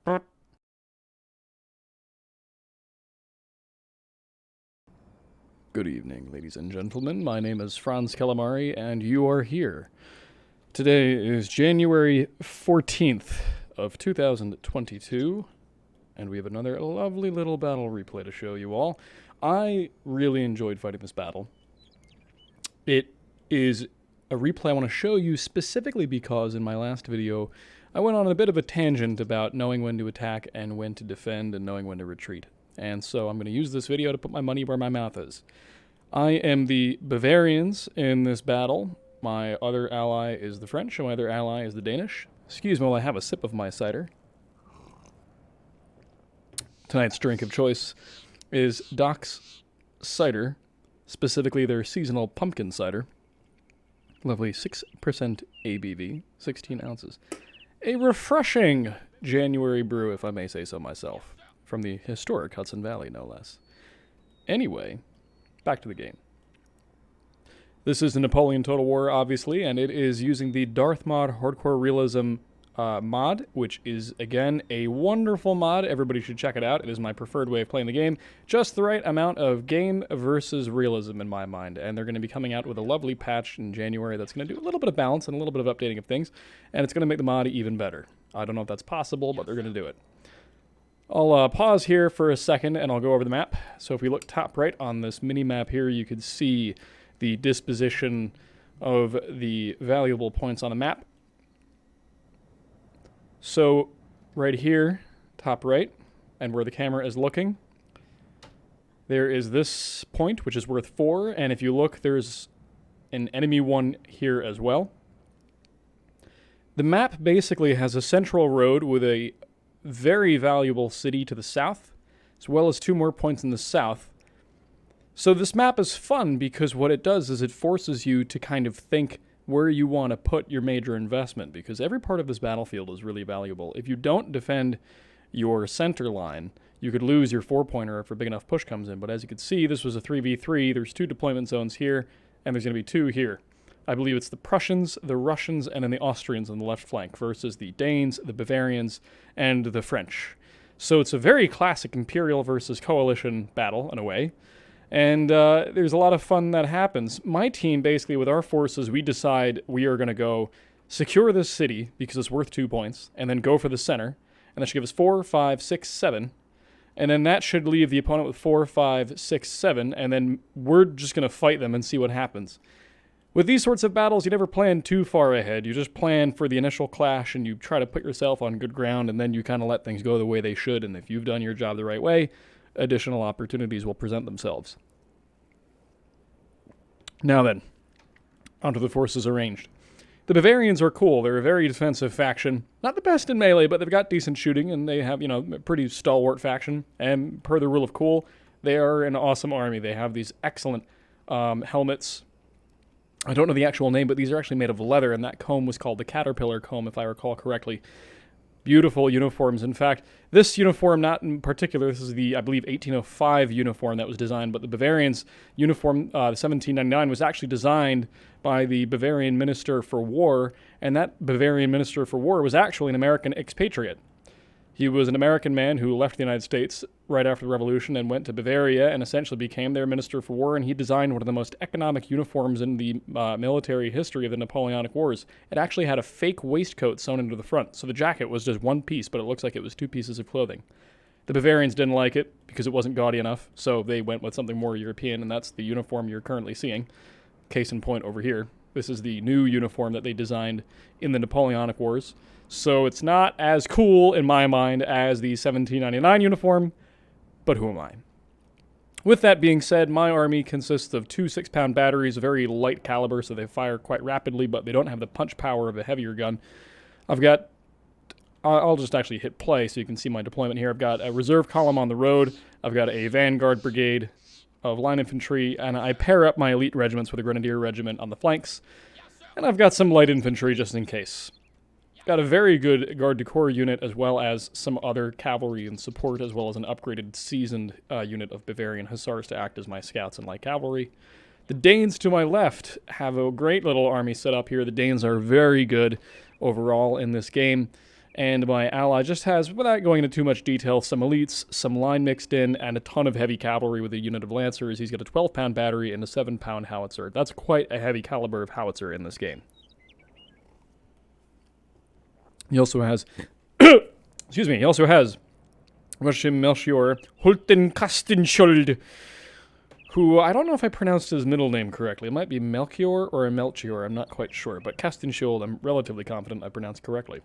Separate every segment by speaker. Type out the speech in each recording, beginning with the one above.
Speaker 1: Good evening, ladies and gentlemen. My name is Franz Calamari, and you are here. Today is January 14th of 2022, and we have another lovely little battle replay to show you all. I really enjoyed fighting this battle. It is a replay I want to show you specifically because in my last video, I went on a bit of a tangent about knowing when to attack and when to defend and knowing when to retreat. And so I'm going to use this video to put my money where my mouth is. I am the Bavarians in this battle. My other ally is the French, and my other ally is the Danish. Excuse me while I have a sip of my cider. Tonight's drink of choice is Doc's Cider, specifically their seasonal pumpkin cider. Lovely 6% ABV, 16 ounces. A refreshing January brew, if I may say so myself. From the historic Hudson Valley, no less. Anyway, back to the game. This is the Napoleon Total War, obviously, and it is using the Darth Mod Hardcore Realism mod, which is, again, a wonderful mod. Everybody should check it out. It is my preferred way of playing the game. Just the right amount of game versus realism in my mind, and they're going to be coming out with a lovely patch in January that's going to do a little bit of balance and a little bit of updating of things, and it's going to make the mod even better. I don't know if that's possible, but they're going to do it. I'll pause here for a second and I'll go over the map. So if we look top right on this mini map here, you can see the disposition of the valuable points on the map. So right here, top right, and where the camera is looking, there is this point, which is worth 4, and if you look, there's an enemy one here as well. The map basically has a central road with a very valuable city to the south, as well as 2 more points in the south. So this map is fun because what it does is it forces you to kind of think where you want to put your major investment, because every part of this battlefield is really valuable. If you don't defend your center line, you could lose your 4-pointer if a big enough push comes in. But as you can see, this was a 3v3. There's 2 deployment zones here, and there's going to be 2 here. I believe it's the Prussians, the Russians, and then the Austrians on the left flank versus the Danes, the Bavarians, and the French. So it's a very classic Imperial versus coalition battle, in a way. And there's a lot of fun that happens. My team, basically, with our forces, we decide we are going to go secure this city, because it's worth 2 points, and then go for the center. And that should give us 4, 5, 6, 7. And then that should leave the opponent with 4, 5, 6, 7, and then we're just going to fight them and see what happens. With these sorts of battles, you never plan too far ahead. You just plan for the initial clash, and you try to put yourself on good ground, and then you kind of let things go the way they should. And if you've done your job the right way, additional opportunities will present themselves. Now then, onto the forces arranged. The Bavarians are cool. They're a very defensive faction. Not the best in melee, but they've got decent shooting, and they have, a pretty stalwart faction. And per the rule of cool, they are an awesome army. They have these excellent helmets. I don't know the actual name, but these are actually made of leather, and that comb was called the caterpillar comb, if I recall correctly. Beautiful uniforms. In fact, this uniform, not in particular, this is the, I believe, 1805 uniform that was designed, but the Bavarians' uniform, 1799, was actually designed by the Bavarian Minister for War, and that Bavarian Minister for War was actually an American expatriate. He was an American man who left the United States right after the Revolution and went to Bavaria and essentially became their Minister for War, and he designed one of the most economic uniforms in the military history of the Napoleonic Wars. It actually had a fake waistcoat sewn into the front, so the jacket was just one piece, but it looks like it was 2 pieces of clothing. The Bavarians didn't like it because it wasn't gaudy enough, so they went with something more European, and that's the uniform you're currently seeing. Case in point over here. This is the new uniform that they designed in the Napoleonic Wars. So it's not as cool, in my mind, as the 1799 uniform, but who am I? With that being said, my army consists of 2 6-pound batteries, very light caliber, so they fire quite rapidly, but they don't have the punch power of a heavier gun. I'll just actually hit play so you can see my deployment here. I've got a reserve column on the road, I've got a vanguard brigade of line infantry, and I pair up my elite regiments with a grenadier regiment on the flanks, and I've got some light infantry just in case. Got a very good Garde du Corps unit, as well as some other cavalry and support, as well as an upgraded, seasoned unit of Bavarian hussars to act as my scouts and light cavalry. The Danes to my left have a great little army set up here. The Danes are very good overall in this game. And my ally just has, without going into too much detail, some elites, some line mixed in, and a ton of heavy cavalry with a unit of lancers. He's got a 12-pound battery and a 7-pound howitzer. That's quite a heavy caliber of howitzer in this game. He also has, excuse me, he also has Melchior Hultenkastenschuld, who I don't know if I pronounced his middle name correctly. It might be Melchior or Melchior, I'm not quite sure, but Kastenschuld I'm relatively confident I pronounced correctly.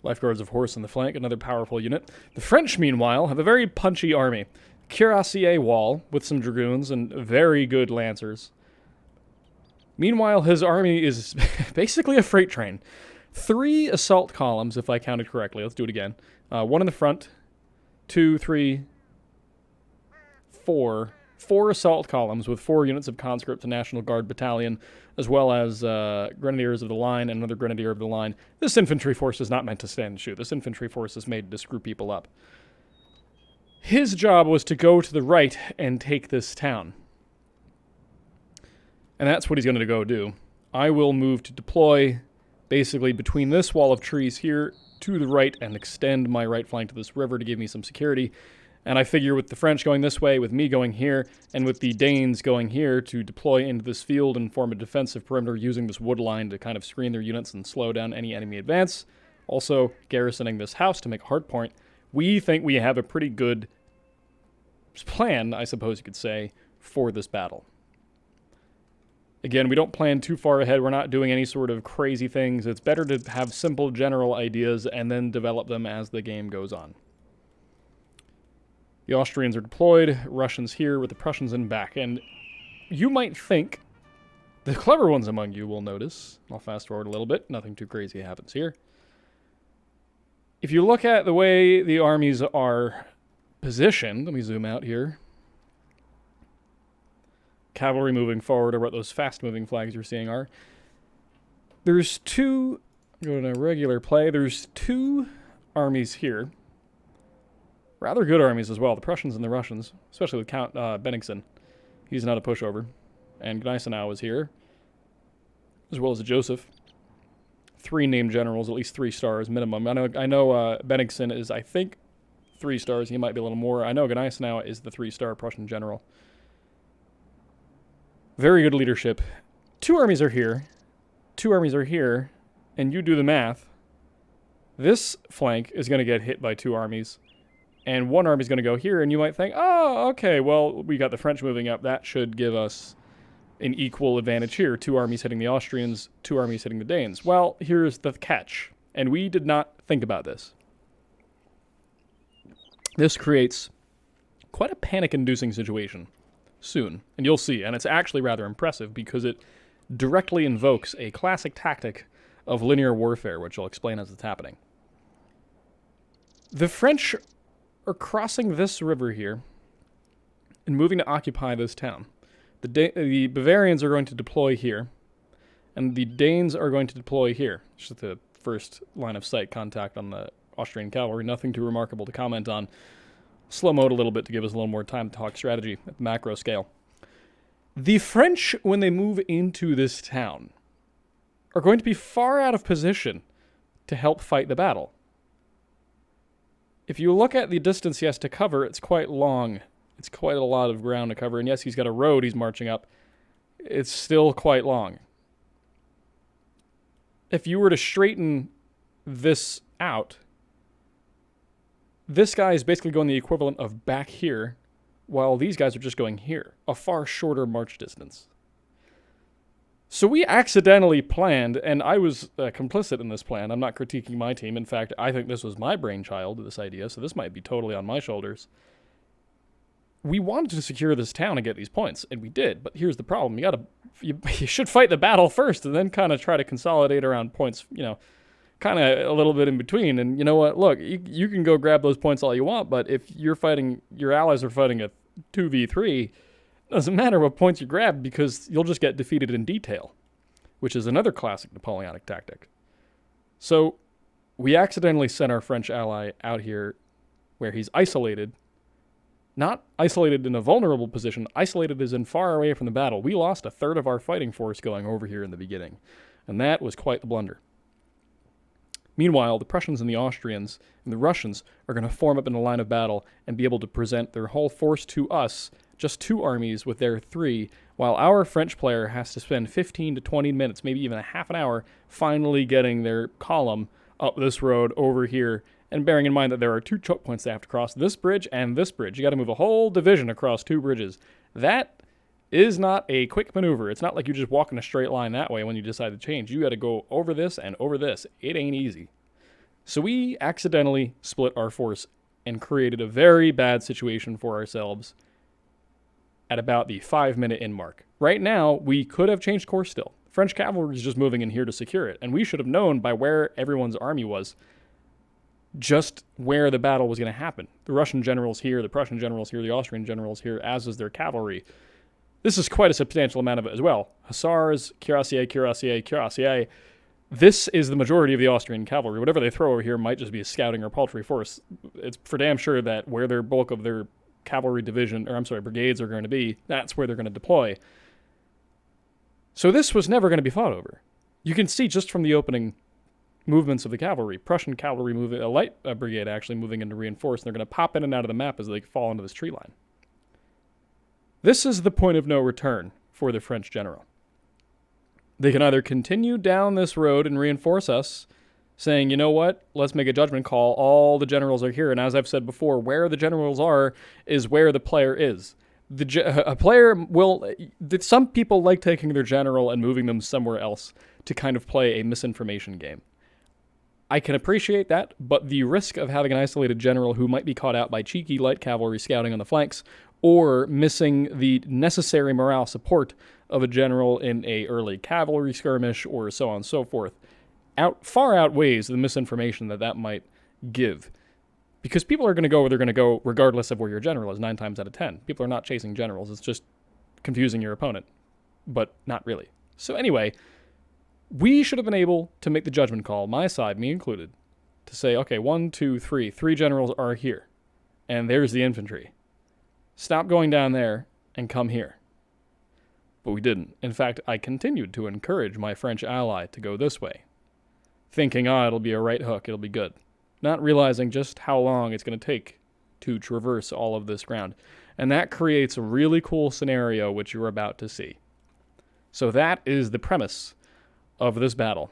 Speaker 1: Lifeguards of horse on the flank, another powerful unit. The French, meanwhile, have a very punchy army. Cuirassier wall with some dragoons and very good lancers. Meanwhile, his army is basically a freight train. 3 assault columns, if I counted correctly. Let's do it again. 1 in the front, 2, 3, 4. 4 assault columns with 4 units of conscript and National Guard battalion, as well as grenadiers of the line and another grenadier of the line. This infantry force is not meant to stand and shoot. This infantry force is made to screw people up. His job was to go to the right and take this town. And that's what he's going to go do. I will move to deploy basically between this wall of trees here to the right and extend my right flank to this river to give me some security. And I figure with the French going this way, with me going here, and with the Danes going here to deploy into this field and form a defensive perimeter using this wood line to kind of screen their units and slow down any enemy advance, also garrisoning this house to make a hard point, we think we have a pretty good plan, I suppose you could say, for this battle. Again, we don't plan too far ahead. We're not doing any sort of crazy things. It's better to have simple general ideas and then develop them as the game goes on. The Austrians are deployed, Russians here with the Prussians in back. And you might think, the clever ones among you will notice, I'll fast forward a little bit, nothing too crazy happens here. If you look at the way the armies are positioned, let me zoom out here. Cavalry moving forward, or what those fast-moving flags you're seeing are. There's 2, go to regular play, there's 2 armies here. Rather good armies as well, the Prussians and the Russians, especially with Count Bennigsen. He's not a pushover. And Gneisenau is here, as well as Joseph. 3 named generals, at least 3 stars minimum. I know Bennigsen is, I think, 3 stars. He might be a little more. I know Gneisenau is the 3-star Prussian general. Very good leadership. 2 armies are here. 2 armies are here. And you do the math. This flank is going to get hit by 2 armies. And 1 army is going to go here, and you might think, oh, okay, well, we got the French moving up. That should give us an equal advantage here. 2 armies hitting the Austrians, 2 armies hitting the Danes. Well, here's the catch, and we did not think about this. This creates quite a panic-inducing situation soon, and you'll see. And it's actually rather impressive because it directly invokes a classic tactic of linear warfare, which I'll explain as it's happening. The French are crossing this river here and moving to occupy this town. The Bavarians are going to deploy here, and the Danes are going to deploy here. Just the first line of sight contact on the Austrian cavalry. Nothing too remarkable to comment on. Slow mode a little bit to give us a little more time to talk strategy at the macro scale. The French, when they move into this town, are going to be far out of position to help fight the battle. If you look at the distance he has to cover, it's quite long. It's quite a lot of ground to cover. And yes, he's got a road he's marching up. It's still quite long. If you were to straighten this out, this guy is basically going the equivalent of back here, while these guys are just going here. A far shorter march distance. So we accidentally planned, and I was complicit in this plan. I'm not critiquing my team. In fact, I think this was my brainchild, this idea, so this might be totally on my shoulders. We wanted to secure this town and get these points, and we did. But here's the problem. You should fight the battle first and then kind of try to consolidate around points, kind of a little bit in between. And you know what? Look, you can go grab those points all you want, but if your allies are fighting a 2v3, doesn't matter what points you grab because you'll just get defeated in detail, which is another classic Napoleonic tactic. So we accidentally sent our French ally out here where he's isolated, not isolated in a vulnerable position, isolated as in far away from the battle. We lost a third of our fighting force going over here in the beginning, and that was quite the blunder. Meanwhile, the Prussians and the Austrians and the Russians are going to form up in a line of battle and be able to present their whole force to us, just 2 armies with their 3, while our French player has to spend 15 to 20 minutes, maybe even a half an hour, finally getting their column up this road over here, and bearing in mind that there are 2 choke points they have to cross, this bridge and this bridge. You got to move a whole division across 2 bridges. That is not a quick maneuver. It's not like you just walk in a straight line that way when you decide to change. You got to go over this and over this. It ain't easy. So we accidentally split our force and created a very bad situation for ourselves at about the 5-minute in mark. Right now, we could have changed course still. French cavalry is just moving in here to secure it, and we should have known by where everyone's army was just where the battle was going to happen. The Russian generals here, the Prussian generals here, the Austrian generals here, as is their cavalry. This is quite a substantial amount of it as well. Hussars, cuirassiers, cuirassiers, cuirassiers. This is the majority of the Austrian cavalry. Whatever they throw over here might just be a scouting or paltry force. It's for damn sure that where their bulk of their cavalry division, or I'm sorry, brigades are going to be, that's where they're going to deploy. So this was never going to be fought over. You can see just from the opening movements of the cavalry, Prussian cavalry moving, a light brigade actually moving in to reinforce, and they're going to pop in and out of the map as they fall into this tree line. This is the point of no return for the French general. They can either continue down this road and reinforce us, saying, you know what, let's make a judgment call. All the generals are here. And as I've said before, where the generals are is where the player is. A player will... Some people like taking their general and moving them somewhere else to kind of play a misinformation game. I can appreciate that, but the risk of having an isolated general who might be caught out by cheeky light cavalry scouting on the flanks, or missing the necessary morale support of a general in a early cavalry skirmish, or so on and so forth, far outweighs the misinformation that might give. Because people are going to go where they're going to go regardless of where your general is, 9 times out of 10. People are not chasing generals. It's just confusing your opponent. But not really. So anyway, we should have been able to make the judgment call, my side, me included, to say, okay, 1, 2, 3. 3 generals are here. And there's the infantry. Stop going down there and come here. But we didn't. In fact, I continued to encourage my French ally to go this way, thinking, it'll be a right hook, it'll be good. Not realizing just how long it's going to take to traverse all of this ground. And that creates a really cool scenario, which you're about to see. So that is the premise of this battle.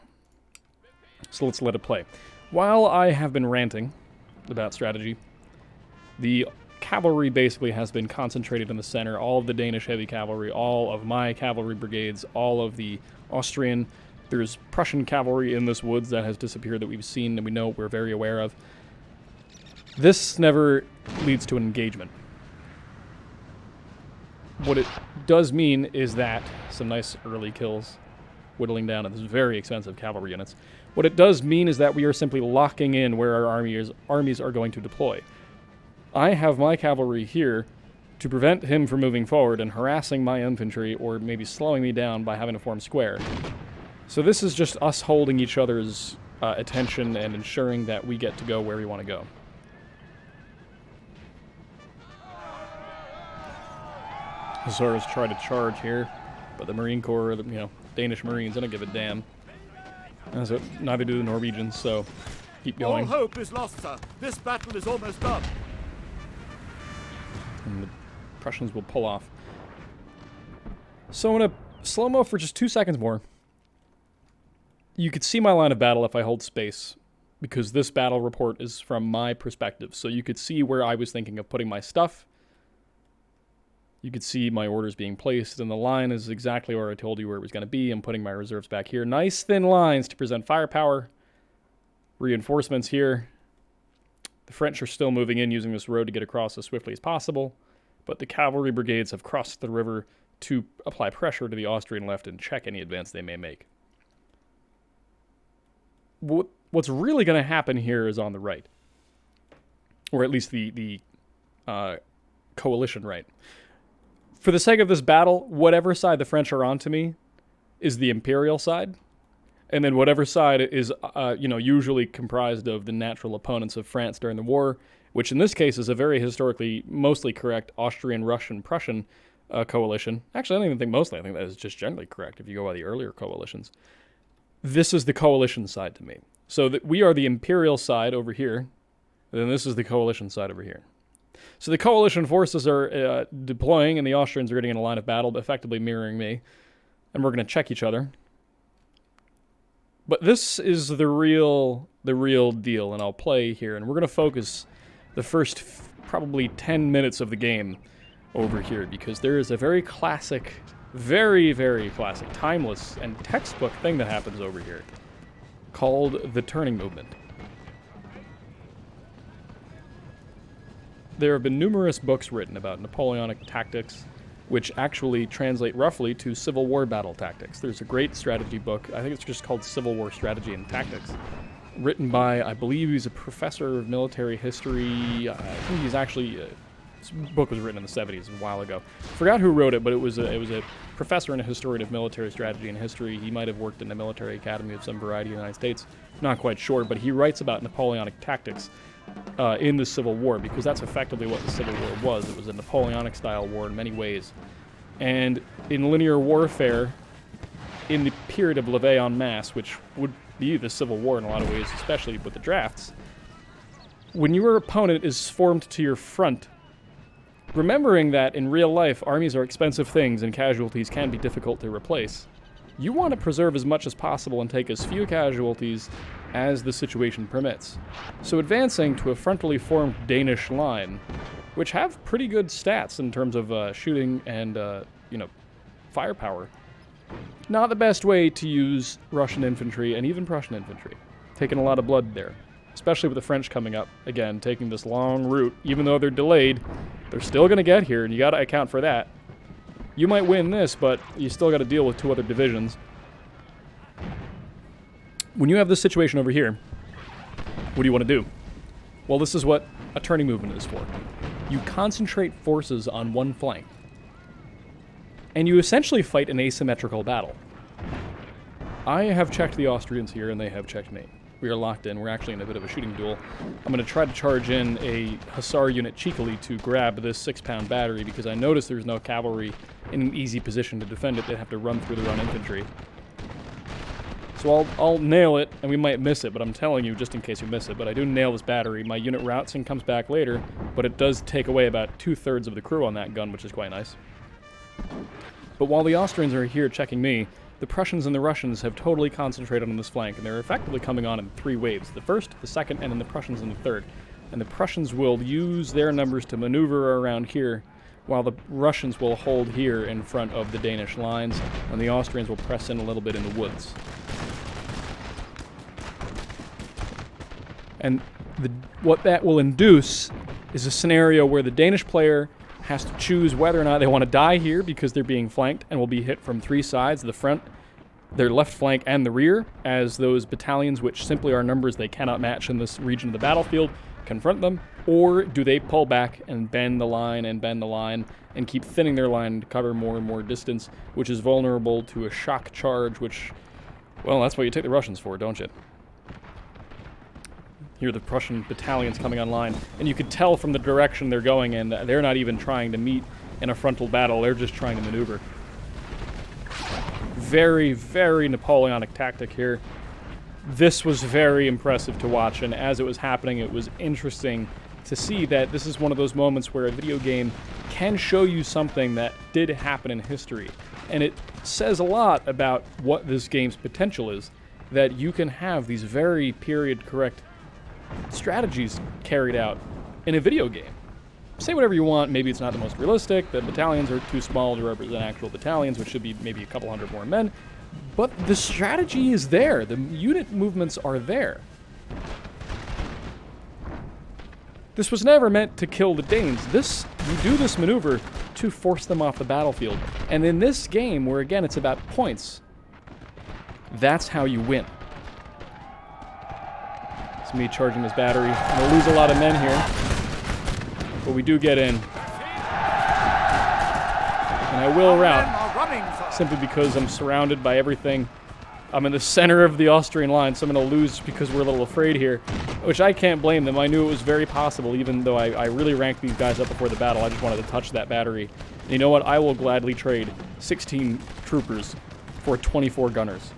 Speaker 1: So let's let it play. While I have been ranting about strategy, the cavalry basically has been concentrated in the center. All of the Danish heavy cavalry, all of my cavalry brigades, all of the Austrian. There's Prussian cavalry in this woods that has disappeared that we've seen and we know we're very aware of. This never leads to an engagement. What it does mean is that some nice early kills, whittling down at this very expensive cavalry units. What it does mean is that we are simply locking in where our armies are going to deploy. I have my cavalry here to prevent him from moving forward and harassing my infantry, or maybe slowing me down by having to form square. So this is just us holding each other's attention and ensuring that we get to go where we want to go. Hussars try to charge here, but the Marine Corps, Danish Marines, they don't give a damn. So neither do the Norwegians, so keep going.
Speaker 2: All hope is lost, sir. This battle is almost done.
Speaker 1: And the Prussians will pull off. So I'm going to slow-mo for just 2 seconds more. You could see my line of battle if I hold space, because this battle report is from my perspective. So you could see where I was thinking of putting my stuff. You could see my orders being placed, and the line is exactly where I told you where it was going to be. I'm putting my reserves back here. Nice thin lines to present firepower. Reinforcements here. The French are still moving in using this road to get across as swiftly as possible, but the cavalry brigades have crossed the river to apply pressure to the Austrian left and check any advance they may make. What's really going to happen here is on the right, or at least the coalition right. For the sake of this battle, whatever side the French are on to me is the Imperial side. And then whatever side is, usually comprised of the natural opponents of France during the war, which in this case is a very historically mostly correct Austrian, Russian, Prussian coalition. Actually, I don't even think mostly. I think that is just generally correct if you go by the earlier coalitions. This is the coalition side to me. So we are the Imperial side over here, and then this is the coalition side over here. So the coalition forces are deploying, and the Austrians are getting in a line of battle, effectively mirroring me. And we're going to check each other. But this is the real deal, and I'll play here. And we're going to focus the first probably 10 minutes of the game over here, because there is a very classic, very, very classic, timeless, and textbook thing that happens over here called the turning movement. There have been numerous books written about Napoleonic tactics, which actually translate roughly to Civil War battle tactics. There's a great strategy book, I think it's just called Civil War Strategy and Tactics, written by, I believe he's a professor of military history. I think he's actually, this book was written in the 70s, a while ago. Forgot who wrote it, but it was a professor and a historian of military strategy and history. He might have worked in the military academy of some variety in the United States, not quite sure, but he writes about Napoleonic tactics in the Civil War, because that's effectively what the Civil War was. It was a Napoleonic-style war in many ways. And in linear warfare, in the period of levée en masse, which would be the Civil War in a lot of ways, especially with the drafts, when your opponent is formed to your front, remembering that in real life, armies are expensive things and casualties can be difficult to replace, you want to preserve as much as possible and take as few casualties as the situation permits. So advancing to a frontally formed Danish line, which have pretty good stats in terms of shooting and, firepower, not the best way to use Russian infantry and even Prussian infantry. Taking a lot of blood there, especially with the French coming up, again, taking this long route. Even though they're delayed, they're still going to get here, and you got to account for that. You might win this, but you still got to deal with 2 other divisions. When you have this situation over here, what do you want to do? Well, this is what a turning movement is for. You concentrate forces on one flank, and you essentially fight an asymmetrical battle. I have checked the Austrians here, and they have checked me. We are locked in. We're actually in a bit of a shooting duel. I'm going to try to charge in a hussar unit cheekily to grab this 6-pound battery, because I noticed there's no cavalry in an easy position to defend it. They'd have to run through their own infantry. So I'll nail it, and we might miss it, but I'm telling you, just in case you miss it, but I do nail this battery. My unit routes and comes back later, but it does take away about 2/3 of the crew on that gun, which is quite nice. But while the Austrians are here checking me, the Prussians and the Russians have totally concentrated on this flank, and they're effectively coming on in 3 waves. The first, the second, and then the Prussians in the third. And the Prussians will use their numbers to maneuver around here, while the Russians will hold here in front of the Danish lines, and the Austrians will press in a little bit in the woods. And what that will induce is a scenario where the Danish player has to choose whether or not they want to die here because they're being flanked and will be hit from 3 sides, the front, their left flank, and the rear, as those battalions, which simply are numbers they cannot match in this region of the battlefield, confront them, or do they pull back and bend the line and keep thinning their line to cover more and more distance, which is vulnerable to a shock charge, which, well, that's what you take the Russians for, don't you? Here are the Prussian battalions coming online, and you could tell from the direction they're going in that they're not even trying to meet in a frontal battle, they're just trying to maneuver. Very, very Napoleonic tactic here. This was very impressive to watch, and as it was happening, it was interesting to see that this is one of those moments where a video game can show you something that did happen in history. And it says a lot about what this game's potential is, that you can have these very period-correct strategies carried out in a video game. Say whatever you want, maybe it's not the most realistic, the battalions are too small to represent actual battalions, which should be maybe a couple hundred more men, but the strategy is there, the unit movements are there. This was never meant to kill the Danes. You do this maneuver to force them off the battlefield, and in this game, where again it's about points, that's how you win. It's me charging this battery. I'm going to lose a lot of men here, but we do get in. And I will rout, simply because I'm surrounded by everything. I'm in the center of the Austrian line, so I'm going to lose because we're a little afraid here, which I can't blame them. I knew it was very possible, even though I really ranked these guys up before the battle. I just wanted to touch that battery. And you know what? I will gladly trade 16 troopers for 24 gunners.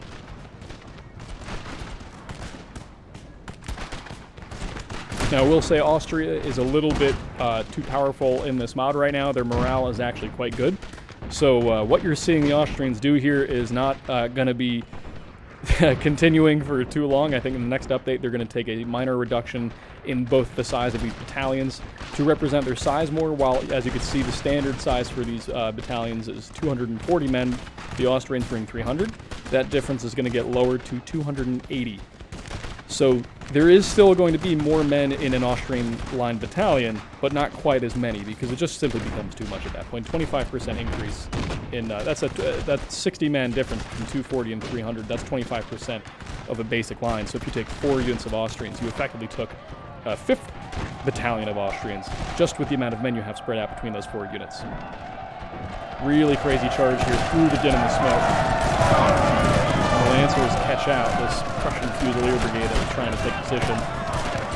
Speaker 1: Now, I will say Austria is a little bit too powerful in this mod right now. Their morale is actually quite good. So what you're seeing the Austrians do here is not going to be continuing for too long. I think in the next update they're going to take a minor reduction in both the size of these battalions to represent their size more, while, as you can see, the standard size for these battalions is 240 men. The Austrians bring 300. That difference is going to get lowered to 280. So there is still going to be more men in an Austrian line battalion, but not quite as many, because it just simply becomes too much at that point. 25% increase in that's 60-man difference between 240 and 300. That's 25% of a basic line. So if you take 4 units of Austrians, you effectively took a 5th battalion of Austrians, just with the amount of men you have spread out between those 4 units. Really crazy charge here through the din and the smoke. The Lancers catch out this Prussian Fusilier Brigade that was trying to take position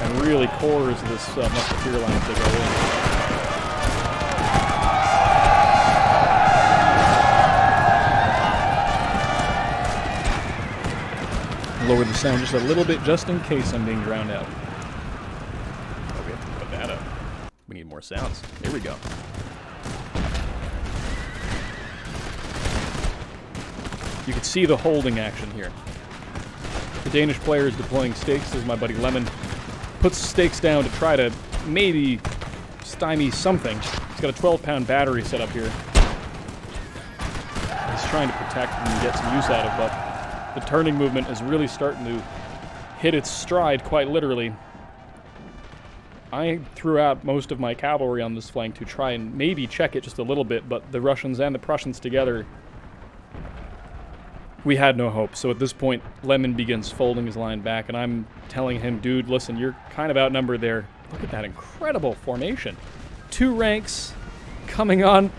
Speaker 1: and really cores this musketeer line as they go in. Lower the sound just a little bit, just in case I'm being drowned out. Oh, we have to put that up. We need more sounds. There we go. You can see the holding action here. The Danish player is deploying stakes. This is my buddy Lemon. Puts stakes down to try to maybe stymie something. He's got a 12-pound battery set up here. He's trying to protect and get some use out of, but the turning movement is really starting to hit its stride, quite literally. I threw out most of my cavalry on this flank to try and maybe check it just a little bit, but the Russians and the Prussians together, we had no hope. So at this point, Lemon begins folding his line back, and I'm telling him, dude, listen, you're kind of outnumbered there. Look at that incredible formation. 2 ranks coming on.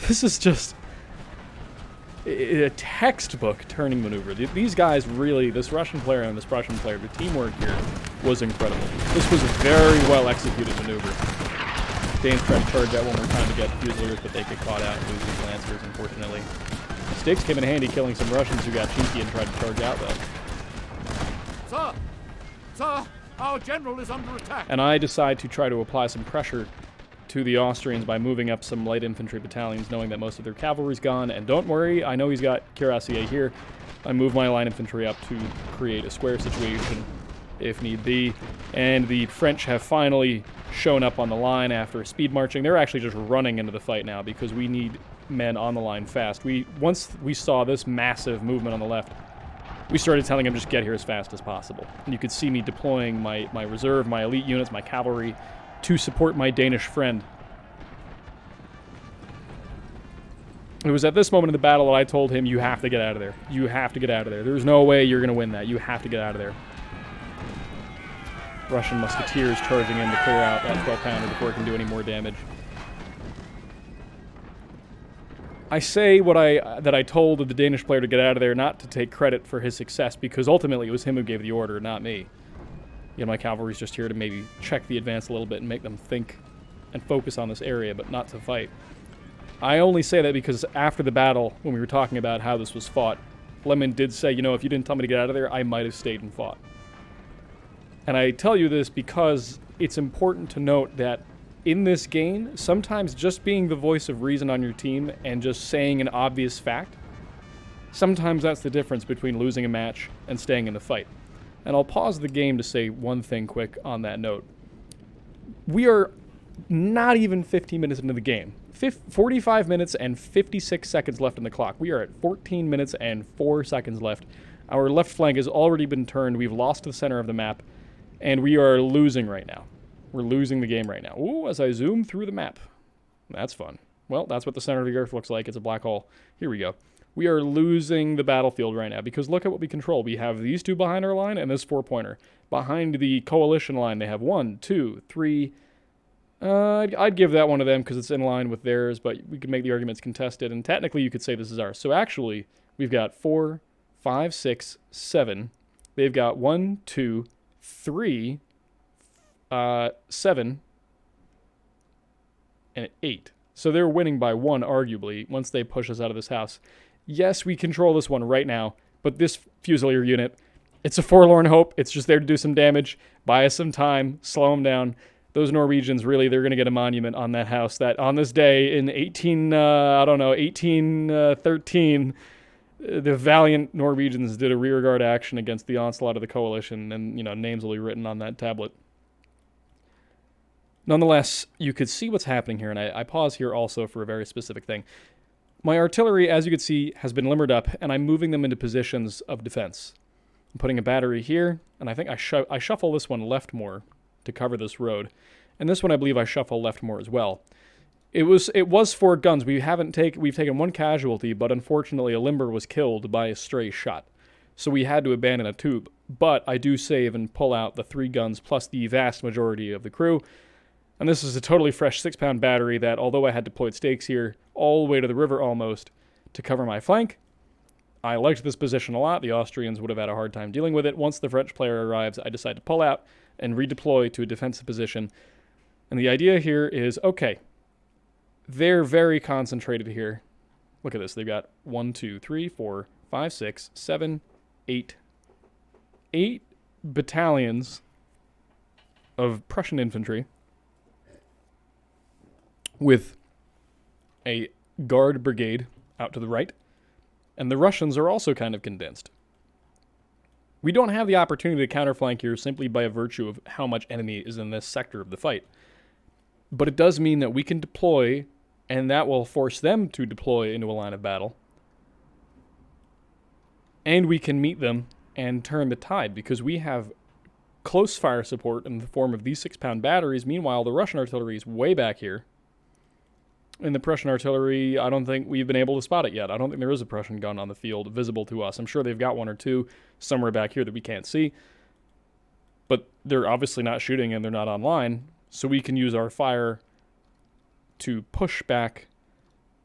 Speaker 1: This is just a textbook turning maneuver. These guys really, this Russian player and this Prussian player, the teamwork here was incredible. This was a very well executed maneuver. Danes tried to charge out one more time to get Fusiliers, but they get caught out and lose these Lancers, unfortunately. Stakes came in handy killing some Russians who got cheeky and tried to charge out, though.
Speaker 2: Sir! Sir! Our general is under attack!
Speaker 1: And I decide to try to apply some pressure to the Austrians by moving up some light infantry battalions, knowing that most of their cavalry's gone. And don't worry, I know he's got cuirassier here. I move my line infantry up to create a square situation, if need be. And the French have finally shown up on the line after speed marching. They're actually just running into the fight now because we need men on the line fast. Once we saw this massive movement on the left, we started telling them just get here as fast as possible. And you could see me deploying my reserve, my elite units, my cavalry to support my Danish friend. It was at this moment in the battle that I told him, you have to get out of there. You have to get out of there. There's no way you're going to win that. You have to get out of there. Russian musketeers charging in to clear out that 12-pounder before it can do any more damage. I say that I told the Danish player to get out of there, not to take credit for his success, because ultimately it was him who gave the order, not me. You know, my cavalry's just here to maybe check the advance a little bit and make them think and focus on this area, but not to fight. I only say that because after the battle, when we were talking about how this was fought, Lemon did say, you know, if you didn't tell me to get out of there, I might have stayed and fought. And I tell you this because it's important to note that in this game, sometimes just being the voice of reason on your team and just saying an obvious fact, sometimes that's the difference between losing a match and staying in the fight. And I'll pause the game to say one thing quick on that note. We are not even 15 minutes into the game. 45 minutes and 56 seconds left on the clock. We are at 14 minutes and 4 seconds left. Our left flank has already been turned. We've lost the center of the map, and we are losing right now. We're losing the game right now. Ooh, as I zoom through the map. That's fun. Well, that's what the center of the earth looks like. It's a black hole. Here we go. We are losing the battlefield right now because look at what we control. We have these 2 behind our line and this 4-pointer. Behind the coalition line, they have 1, 2, 3. I'd give that one to them because it's in line with theirs, but we could make the arguments contested, and technically you could say this is ours. So actually, we've got 4, 5, 6, 7. They've got 1, 2, 3, 7, and 8. So they're winning by 1, arguably, once they push us out of this house. Yes, we control this one right now, but this Fusilier unit It's a forlorn hope. It's just there to do some damage, buy us some time, slow them down. Those Norwegians, really, they're going to get a monument on that house that on this day in 1813, the valiant Norwegians did a rearguard action against the onslaught of the coalition, and, names will be written on that tablet. Nonetheless, you could see what's happening here, and I pause here also for a very specific thing. My artillery, as you can see, has been limbered up, and I'm moving them into positions of defense. I'm putting a battery here, and I think I shuffle this one left more to cover this road. And this one I believe I shuffle left more as well. It was 4 guns. We've taken 1 casualty, but unfortunately a limber was killed by a stray shot. So we had to abandon a tube. But I do save and pull out the 3 guns plus the vast majority of the crew. And this is a totally fresh 6-pound battery that, although I had deployed stakes here all the way to the river almost to cover my flank, I liked this position a lot. The Austrians would have had a hard time dealing with it. Once the French player arrives, I decide to pull out and redeploy to a defensive position. And the idea here is, okay, they're very concentrated here. Look at this. They've got 1, 2, 3, 4, 5, 6, 7, 8. 8 battalions of Prussian infantry with a guard brigade out to the right. And the Russians are also kind of condensed. We don't have the opportunity to counterflank here simply by virtue of how much enemy is in this sector of the fight. But it does mean that we can deploy, and that will force them to deploy into a line of battle. And we can meet them and turn the tide, because we have close fire support in the form of these 6-pound batteries. Meanwhile, the Russian artillery is way back here. And the Prussian artillery, I don't think we've been able to spot it yet. I don't think there is a Prussian gun on the field visible to us. I'm sure they've got 1 or 2 somewhere back here that we can't see. But they're obviously not shooting and they're not online. So we can use our fire to push back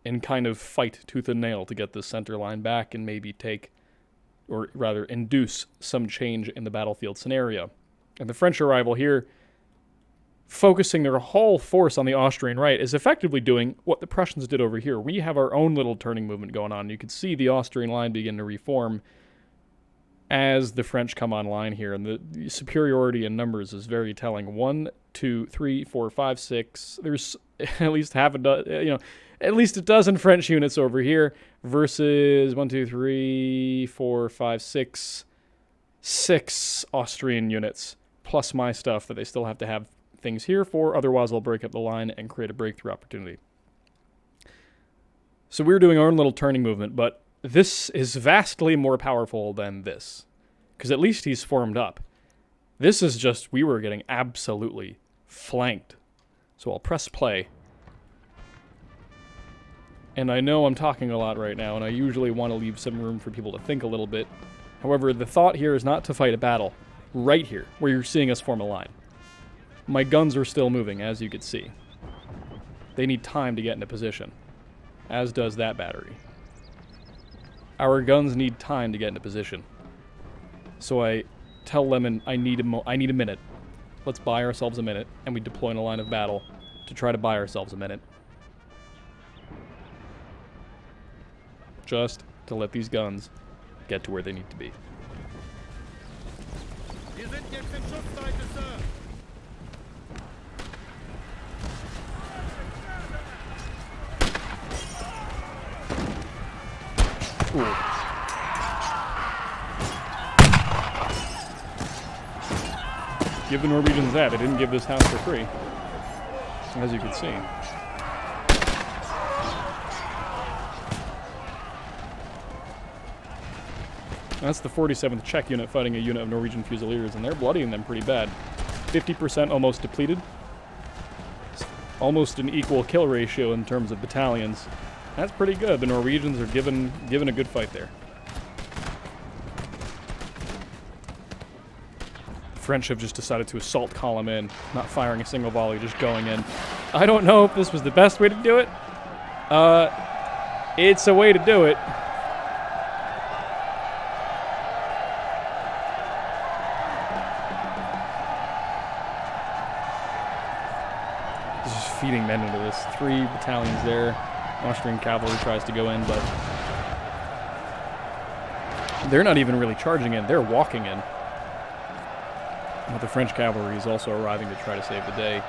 Speaker 1: and kind of fight tooth and nail to get this center line back and maybe take, or rather induce, some change in the battlefield scenario. And the French arrival here, focusing their whole force on the Austrian right, is effectively doing what the Prussians did over here. We have our own little turning movement going on. You can see the Austrian line begin to reform as the French come online here, and the superiority in numbers is very telling. 1, 2, 3, 4, 5, 6. There's at least half a dozen, at least a dozen French units over here versus 1, 2, 3, 4, 5, 6, 6 Austrian units plus my stuff that they still have to have things here for, otherwise they'll break up the line and create a breakthrough opportunity. So we're doing our own little turning movement, but this is vastly more powerful than this, because at least he's formed up. This is just, we were getting absolutely flanked. So I'll press play. And I know I'm talking a lot right now, and I usually want to leave some room for people to think a little bit. However, the thought here is not to fight a battle right here, where you're seeing us form a line. My guns are still moving, as you can see. They need time to get into position, as does that battery. Our guns need time to get into position. So I tell Lemon, I need a minute. Let's buy ourselves a minute, and we deploy in a line of battle to try to buy ourselves a minute. Just to let these guns get to where they need to be. Ooh. Give the Norwegians that. They didn't give this house for free, as you can see. That's the 47th Czech unit fighting a unit of Norwegian Fusiliers, and they're bloodying them pretty bad. 50% almost depleted. It's almost an equal kill ratio in terms of battalions. That's pretty good. The Norwegians are given a good fight there. The French have just decided to assault column in, not firing a single volley, just going in. I don't know if this was the best way to do it. It's a way to do it. Just feeding men into this. 3 battalions there. Austrian cavalry tries to go in, but They're not even really charging in. They're walking in. But the French cavalry is also arriving to try to save the day.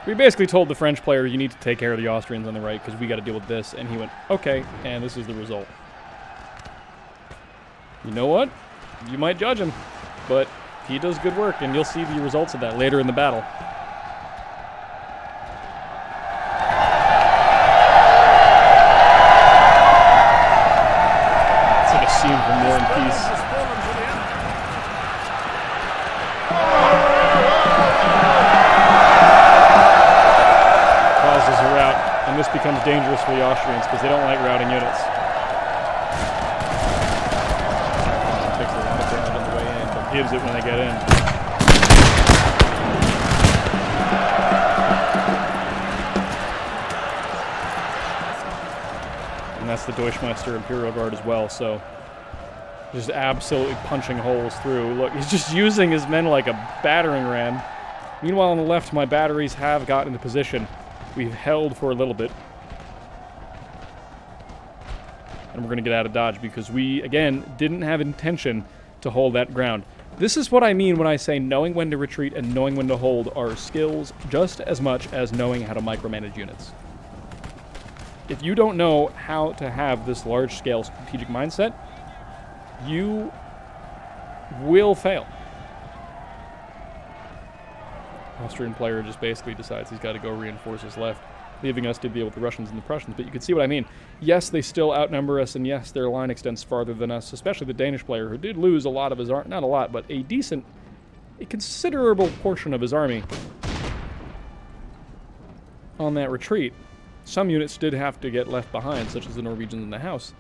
Speaker 1: We basically told the French player, you need to take care of the Austrians on the right because we got to deal with this. And he went, okay, and this is the result. You know what? You might judge him, but he does good work, and you'll see the results of that later in the battle. It's like a scene from War and Peace. Causes a rout, and this becomes dangerous for the Austrians because they don't like routing units. Takes a lot of damage on the way in, but gives it when they get in. And that's the Deutschmeister Imperial Guard as well, so just absolutely punching holes through. Look, he's just using his men like a battering ram. Meanwhile, on the left, my batteries have gotten into position. We've held for a little bit. And we're going to get out of dodge because we, again, didn't have intention to hold that ground. This is what I mean when I say knowing when to retreat and knowing when to hold are skills just as much as knowing how to micromanage units. If you don't know how to have this large-scale strategic mindset, you will fail. Austrian player just basically decides he's got to go reinforce his left, leaving us to deal with the Russians and the Prussians. But you can see what I mean. Yes, they still outnumber us, and yes, their line extends farther than us, especially the Danish player, who did lose a lot of his army. Not a lot, but a considerable portion of his army on that retreat. Some units did have to get left behind, such as the Norwegians in the house.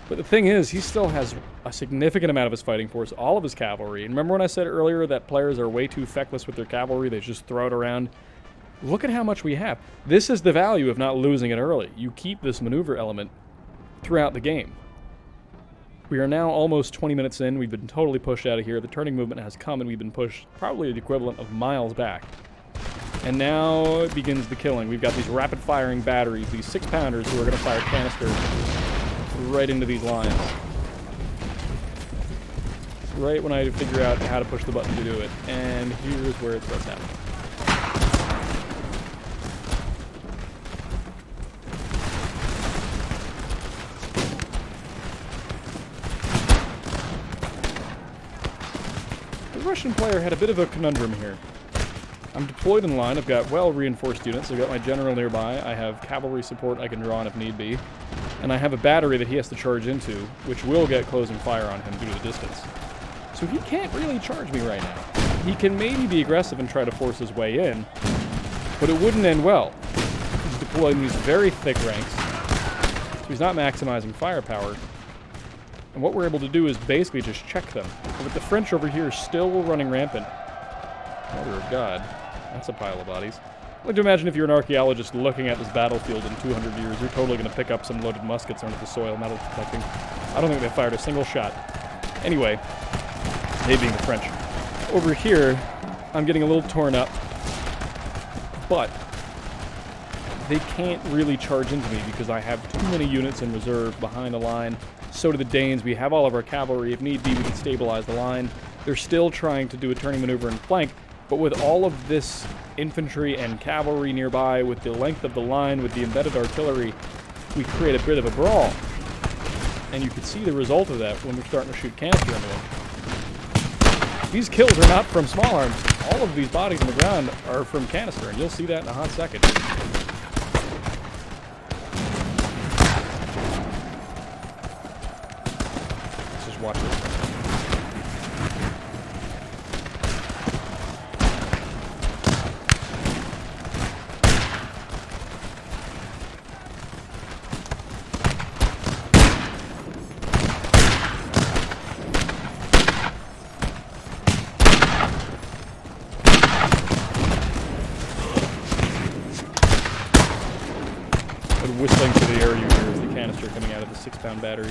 Speaker 1: But the thing is, he still has a significant amount of his fighting force, all of his cavalry. And remember when I said earlier that players are way too feckless with their cavalry, they just throw it around? Look at how much we have. This is the value of not losing it early. You keep this maneuver element throughout the game. We are now almost 20 minutes in. We've been totally pushed out of here. The turning movement has come, and we've been pushed probably the equivalent of miles back. And now it begins the killing. We've got these rapid-firing batteries, these 6-pounders who are going to fire canisters right into these lines. Right when I figure out how to push the button to do it. And here's where it starts happening. The Russian player had a bit of a conundrum here. I'm deployed in line. I've got well-reinforced units. I've got my general nearby. I have cavalry support I can draw on if need be. And I have a battery that he has to charge into, which will get closing fire on him due to the distance. So he can't really charge me right now. He can maybe be aggressive and try to force his way in, but it wouldn't end well. He's deployed in these very thick ranks, so he's not maximizing firepower. And what we're able to do is basically just check them. But the French over here are still running rampant. Mother of God. That's a pile of bodies. I like to imagine if you're an archaeologist looking at this battlefield in 200 years, you're totally going to pick up some loaded muskets under the soil, metal detecting. I don't think they fired a single shot. Anyway, they being the French. Over here, I'm getting a little torn up, but they can't really charge into me because I have too many units in reserve behind the line. So do the Danes. We have all of our cavalry. If need be, we can stabilize the line. They're still trying to do a turning maneuver and flank, but with all of this infantry and cavalry nearby, with the length of the line, with the embedded artillery, we create a bit of a brawl. And you can see the result of that when we're starting to shoot canister into them. These kills are not from small arms. All of these bodies on the ground are from canister, and you'll see that in a hot second. Let's just watch this. Whistling to the air you hear is the canister coming out of the 6-pound battery.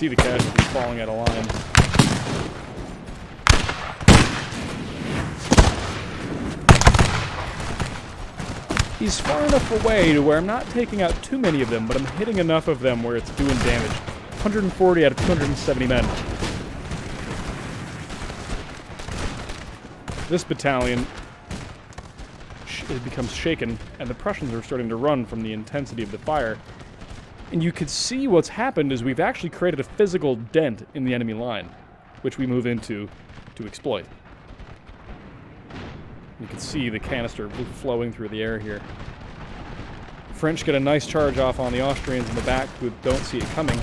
Speaker 1: see the casualties falling out of line. He's far enough away to where I'm not taking out too many of them, but I'm hitting enough of them where it's doing damage. 140 out of 270 men. This battalion becomes shaken, and the Prussians are starting to run from the intensity of the fire. And you could see what's happened is we've actually created a physical dent in the enemy line, which we move into to exploit. You can see the canister flowing through the air here. French get a nice charge off on the Austrians in the back who don't see it coming.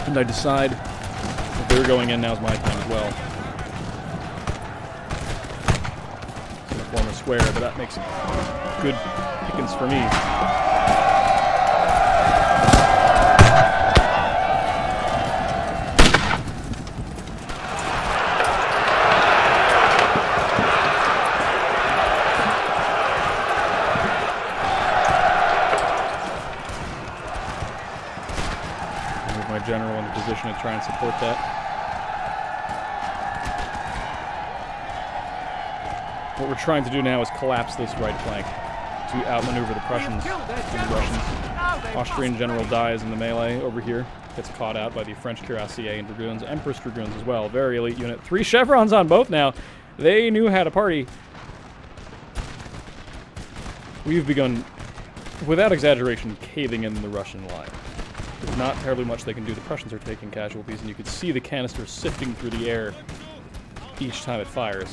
Speaker 1: And I decide if they're going in, now's my time as well. It's going to form a square, but that makes good pickings for me. General in a position to try and support that. What we're trying to do now is collapse this right flank to outmaneuver the Prussians and the Russians. Austrian general dies in the melee over here. Gets caught out by the French cuirassiers and dragoons, Empress dragoons as well. Very elite unit. 3 chevrons on both now. They knew how to party. We've begun, without exaggeration, caving in the Russian line. There's not terribly much they can do. The Prussians are taking casualties, and you can see the canister sifting through the air each time it fires.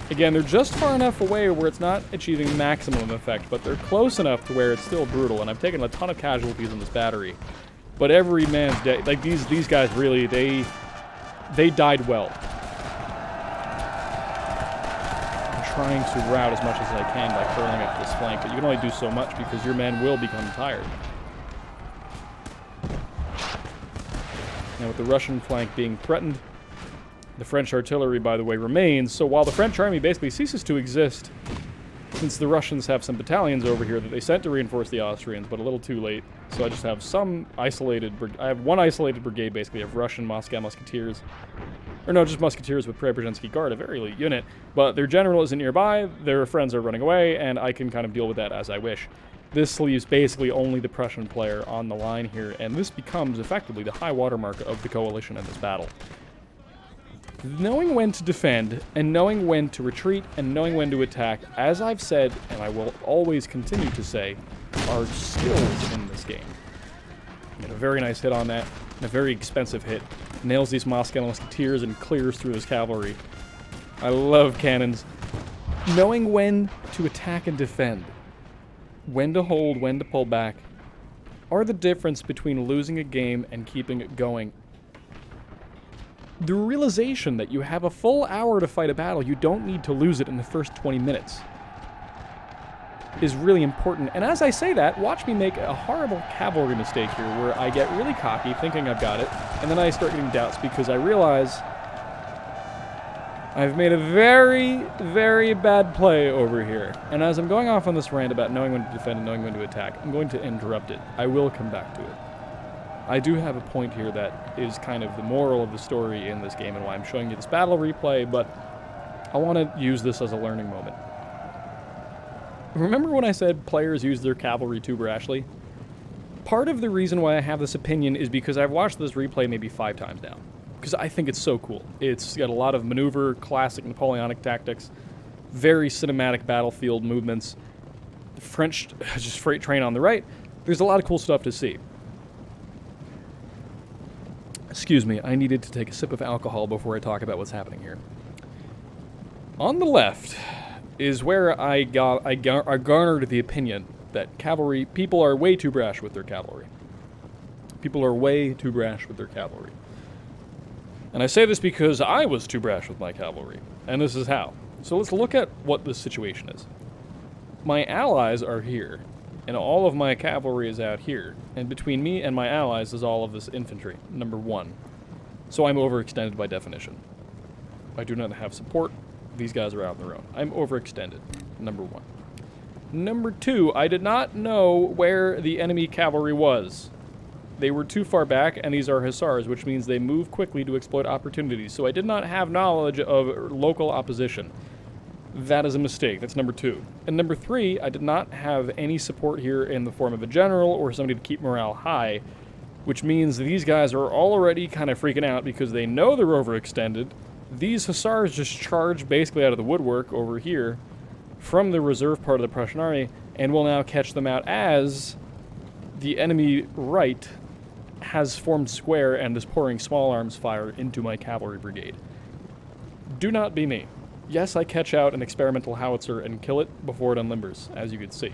Speaker 1: Again, they're just far enough away where it's not achieving maximum effect, but they're close enough to where it's still brutal, and I've taken a ton of casualties in this battery. But every man's dead. Like, these guys really, they died well. I'm trying to rout as much as I can by curling up this flank, but you can only do so much because your men will become tired. Now, with the Russian flank being threatened, the French artillery, by the way, remains. So while the French army basically ceases to exist, since the Russians have some battalions over here that they sent to reinforce the Austrians, but a little too late. So I just have some isolated... I have one isolated brigade, basically, of Russian Moscow musketeers. Or no, just musketeers with Preobrazhensky Guard, a very elite unit. But their general isn't nearby, their friends are running away, and I can kind of deal with that as I wish. This leaves basically only the Prussian player on the line here, and this becomes effectively the high watermark of the coalition in this battle. Knowing when to defend, and knowing when to retreat, and knowing when to attack, as I've said, and I will always continue to say, are skills in this game. Get a very nice hit on that, and a very expensive hit. Nails these Moscow musketeers and clears through his cavalry. I love cannons. Knowing when to attack and defend, when to hold, when to pull back, are the difference between losing a game and keeping it going. The realization that you have a full hour to fight a battle, you don't need to lose it in the first 20 minutes, is really important. And as I say that, watch me make a horrible cavalry mistake here where I get really cocky thinking I've got it, and then I start getting doubts because I realize I've made a very, very bad play over here. And as I'm going off on this rant about knowing when to defend and knowing when to attack, I'm going to interrupt it. I will come back to it. I do have a point here that is kind of the moral of the story in this game and why I'm showing you this battle replay, but I want to use this as a learning moment. Remember when I said players use their cavalry too brashly? Part of the reason why I have this opinion is because I've watched this replay maybe 5 times now. Because I think it's so cool. It's got a lot of maneuver, classic Napoleonic tactics, very cinematic battlefield movements, the French just freight train on the right. There's a lot of cool stuff to see. Excuse me, I needed to take a sip of alcohol before I talk about what's happening here. On the left is where I garnered the opinion that cavalry, people are way too brash with their cavalry. People are way too brash with their cavalry. And I say this because I was too brash with my cavalry, and this is how. So let's look at what this situation is. My allies are here, and all of my cavalry is out here, and between me and my allies is all of this infantry, number 1. So I'm overextended by definition. I do not have support. These guys are out on their own. I'm overextended, number 1. Number 2, I did not know where the enemy cavalry was. They were too far back, and these are hussars, which means they move quickly to exploit opportunities. So I did not have knowledge of local opposition. That is a mistake. That's number 2. And number 3, I did not have any support here in the form of a general or somebody to keep morale high, which means these guys are already kind of freaking out because they know they're overextended. These hussars just charge basically out of the woodwork over here from the reserve part of the Prussian army and will now catch them out as the enemy right has formed square and is pouring small arms fire into my cavalry brigade. Do not be me. Yes, I catch out an experimental howitzer and kill it before it unlimbers, as you can see.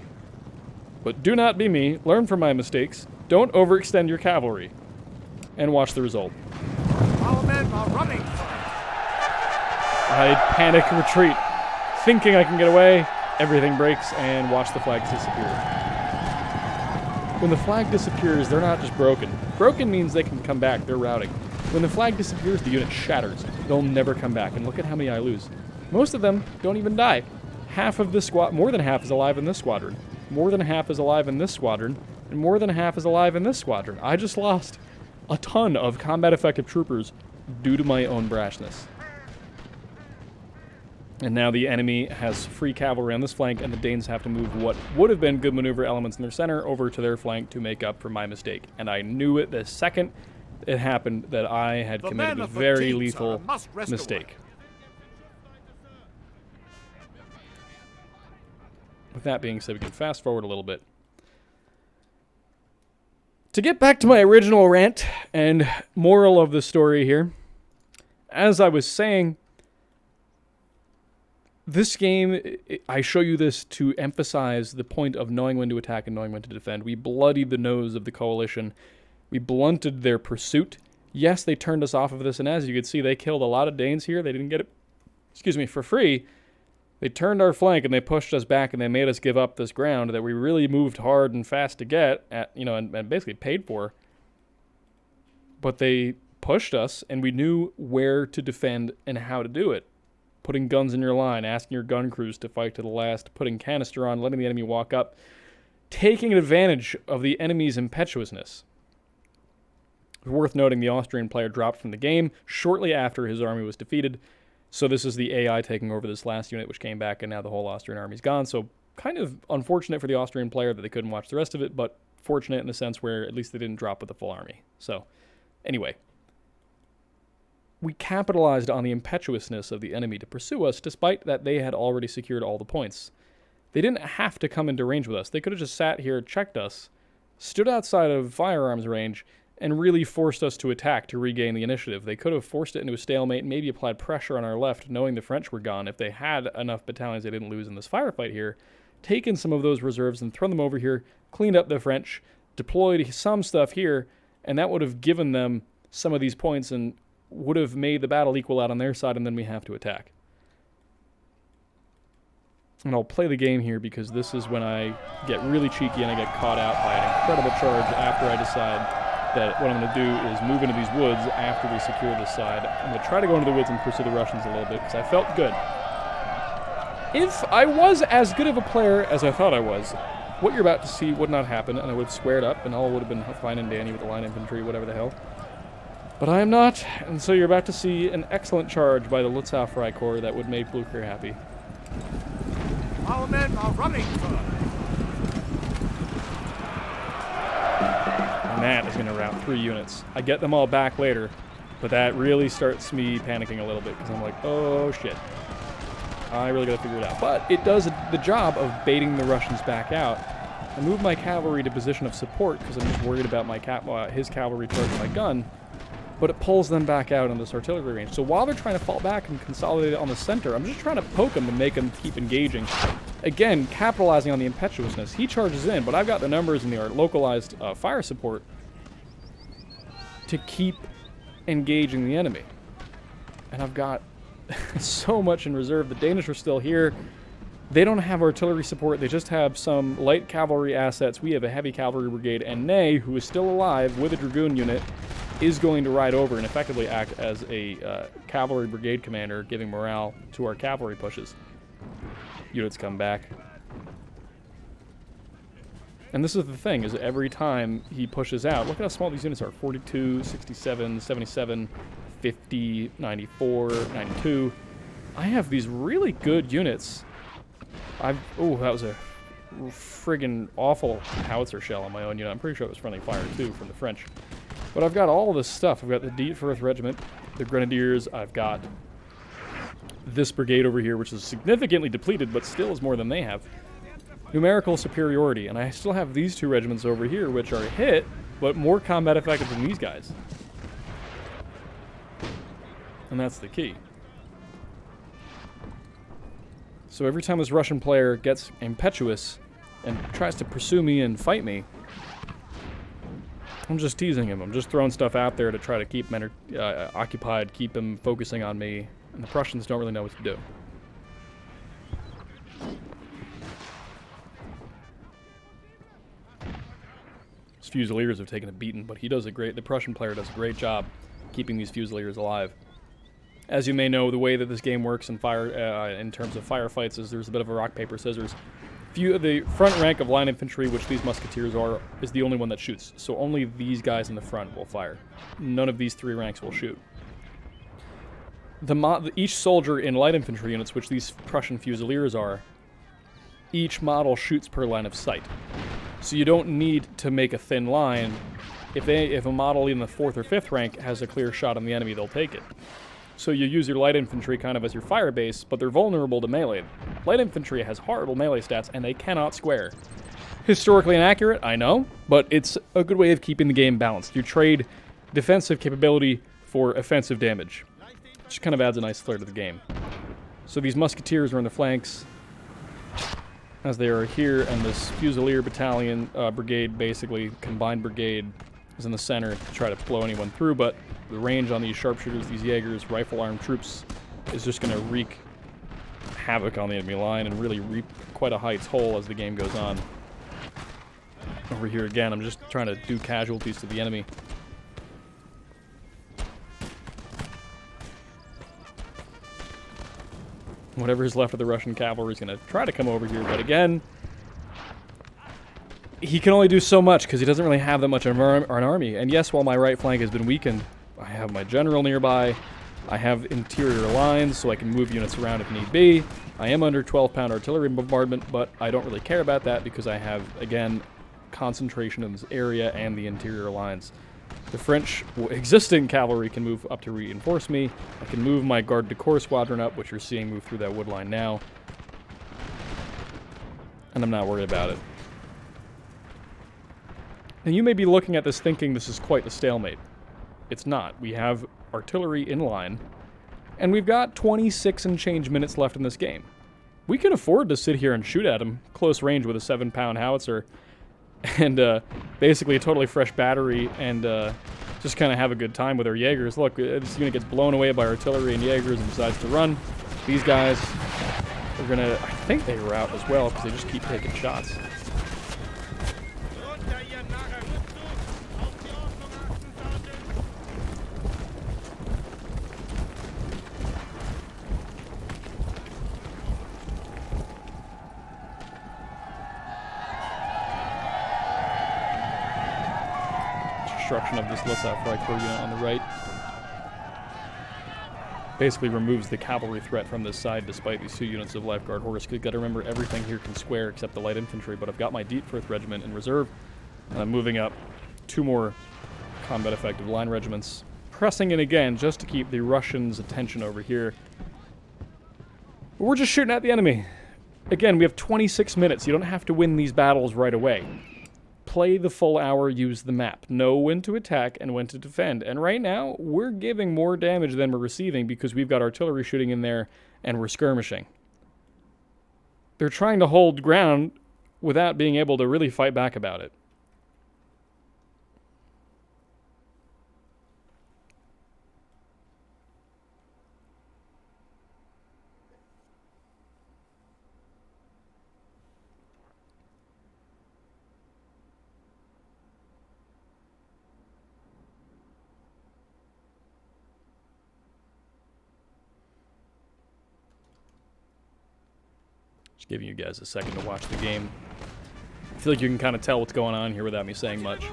Speaker 1: But do not be me. Learn from my mistakes. Don't overextend your cavalry. And watch the result.
Speaker 2: Our men are running.
Speaker 1: I panic retreat, thinking I can get away. Everything breaks, and watch the flags disappear. When the flag disappears, they're not just broken. Broken means they can come back. They're routing. When the flag disappears, the unit shatters. They'll never come back. And look at how many I lose. Most of them don't even die. Half of this squad, more than half is alive in this squadron. More than half is alive in this squadron. And more than half is alive in this squadron. I just lost a ton of combat-effective troopers due to my own brashness. And now the enemy has free cavalry on this flank, and the Danes have to move what would have been good maneuver elements in their center over to their flank to make up for my mistake. And I knew it the second it happened that I had committed a very lethal mistake. With that being said, we can fast forward a little bit. To get back to my original rant and moral of the story here, as I was saying, this game, I show you this to emphasize the point of knowing when to attack and knowing when to defend. We bloodied the nose of the coalition. We blunted their pursuit. Yes, they turned us off of this, and as you can see, they killed a lot of Danes here. They didn't get it, for free. They turned our flank, and they pushed us back, and they made us give up this ground that we really moved hard and fast to get, and basically paid for. But they pushed us, and we knew where to defend and how to do it. Putting guns in your line, asking your gun crews to fight to the last, putting Cannister on, letting the enemy walk up, taking advantage of the enemy's impetuousness. It's worth noting the Austrian player dropped from the game shortly after his army was defeated, so this is the AI taking over this last unit, which came back, and now the whole Austrian army's gone. So kind of unfortunate for the Austrian player that they couldn't watch the rest of it, but fortunate in the sense where at least they didn't drop with the full army. So anyway, we capitalized on the impetuousness of the enemy to pursue us, despite that they had already secured all the points. They didn't have to come into range with us. They could have just sat here, checked us, stood outside of firearms range, and really forced us to attack to regain the initiative. They could have forced it into a stalemate and maybe applied pressure on our left, knowing the French were gone. If they had enough battalions they didn't lose in this firefight here, taken some of those reserves and thrown them over here, cleaned up the French, deployed some stuff here, and that would have given them some of these points and would have made the battle equal out on their side, and then we have to attack. And I'll play the game here because this is when I get really cheeky and I get caught out by an incredible charge after I decide that what I'm going to do is move into these woods after we secure this side. I'm going to try to go into the woods and pursue the Russians a little bit because I felt good. If I was as good of a player as I thought I was, what you're about to see would not happen, and I would have squared up, and all would have been fine and dandy with the line infantry, whatever the hell. But I am not, and so you're about to see an excellent charge by the Lutzow Freikorps that would make Blucher happy.
Speaker 2: Our men are running, sir.
Speaker 1: And that is going to rout 3 units. I get them all back later, but that really starts me panicking a little bit because I'm like, oh shit. I really got to figure it out. But it does the job of baiting the Russians back out. I move my cavalry to position of support because I'm just worried about my his cavalry charging my gun. But it pulls them back out in this artillery range. So while they're trying to fall back and consolidate on the center, I'm just trying to poke them and make them keep engaging. Again, capitalizing on the impetuousness. He charges in, but I've got the numbers and the localized fire support to keep engaging the enemy. And I've got so much in reserve. The Danish are still here. They don't have artillery support. They just have some light cavalry assets. We have a heavy cavalry brigade, and Ney, who is still alive with a dragoon unit, is going to ride over and effectively act as a cavalry brigade commander, giving morale to our cavalry pushes. Units come back. And this is the thing, is every time he pushes out, look at how small these units are. 42, 67, 77, 50, 94, 92. I have these really good units. Oh, that was a friggin' awful howitzer shell on my own unit. I'm pretty sure it was friendly fire, too, from the French. But I've got all this stuff. I've got the D4th Regiment, the Grenadiers. I've got this brigade over here, which is significantly depleted, but still is more than they have. Numerical superiority. And I still have these two regiments over here, which are hit, but more combat effective than these guys. And that's the key. So every time this Russian player gets impetuous and tries to pursue me and fight me, I'm just teasing him. I'm just throwing stuff out there to try to keep him occupied, keep him focusing on me, and the Prussians don't really know what to do. His Fusiliers have taken a beating, but the Prussian player does a great job keeping these Fusiliers alive. As you may know, the way that this game works in terms of firefights is there's a bit of a rock, paper, scissors. The front rank of line infantry, which these musketeers are, is the only one that shoots. So only these guys in the front will fire. None of these three ranks will shoot. Each soldier in light infantry units, which these Prussian Fusiliers are, each model shoots per line of sight. So you don't need to make a thin line. If a model in the 4th or 5th rank has a clear shot on the enemy, they'll take it. So you use your light infantry kind of as your fire base, but they're vulnerable to melee. Light infantry has horrible melee stats, and they cannot square. Historically inaccurate, I know, but it's a good way of keeping the game balanced. You trade defensive capability for offensive damage, which kind of adds a nice flair to the game. So these musketeers are on the flanks, as they are here, and this Fusilier battalion, brigade, basically, combined brigade, is in the center to try to blow anyone through, but the range on these sharpshooters, these Jaegers, rifle-armed troops, is just going to wreak havoc on the enemy line and really reap quite a high toll as the game goes on. Over here again, I'm just trying to do casualties to the enemy. Whatever is left of the Russian cavalry is going to try to come over here, but again, he can only do so much because he doesn't really have that much of an army. And yes, while my right flank has been weakened, I have my general nearby. I have interior lines so I can move units around if need be. I am under 12-pound artillery bombardment, but I don't really care about that because I have, again, concentration in this area and the interior lines. The French existing cavalry can move up to reinforce me. I can move my garde du corps squadron up, which you're seeing move through that wood line now. And I'm not worried about it. Now you may be looking at this thinking this is quite the stalemate. It's not. We have artillery in line, and we've got 26 and change minutes left in this game. We can afford to sit here and shoot at them close range with a 7-pound howitzer and basically a totally fresh battery and just kind of have a good time with our Jaegers. Look, this unit gets blown away by artillery and Jaegers and decides to run. These guys are going to, I think they rout as well because they just keep taking shots. Destruction of this Lissau-Freikorps unit on the right basically removes the cavalry threat from this side despite these 2 units of Life Guard horse. You've got to remember everything here can square except the light infantry, but I've got my D4th Regiment in reserve, and I'm moving up 2 more combat effective line regiments, pressing in again just to keep the Russians' attention over here. But we're just shooting at the enemy. Again, we have 26 minutes. You don't have to win these battles right away. Play the full hour, use the map. Know when to attack and when to defend. And right now, we're giving more damage than we're receiving because we've got artillery shooting in there and we're skirmishing. They're trying to hold ground without being able to really fight back about it. Just giving you guys a second to watch the game. feel like you can kind of tell what's going on here without me saying much.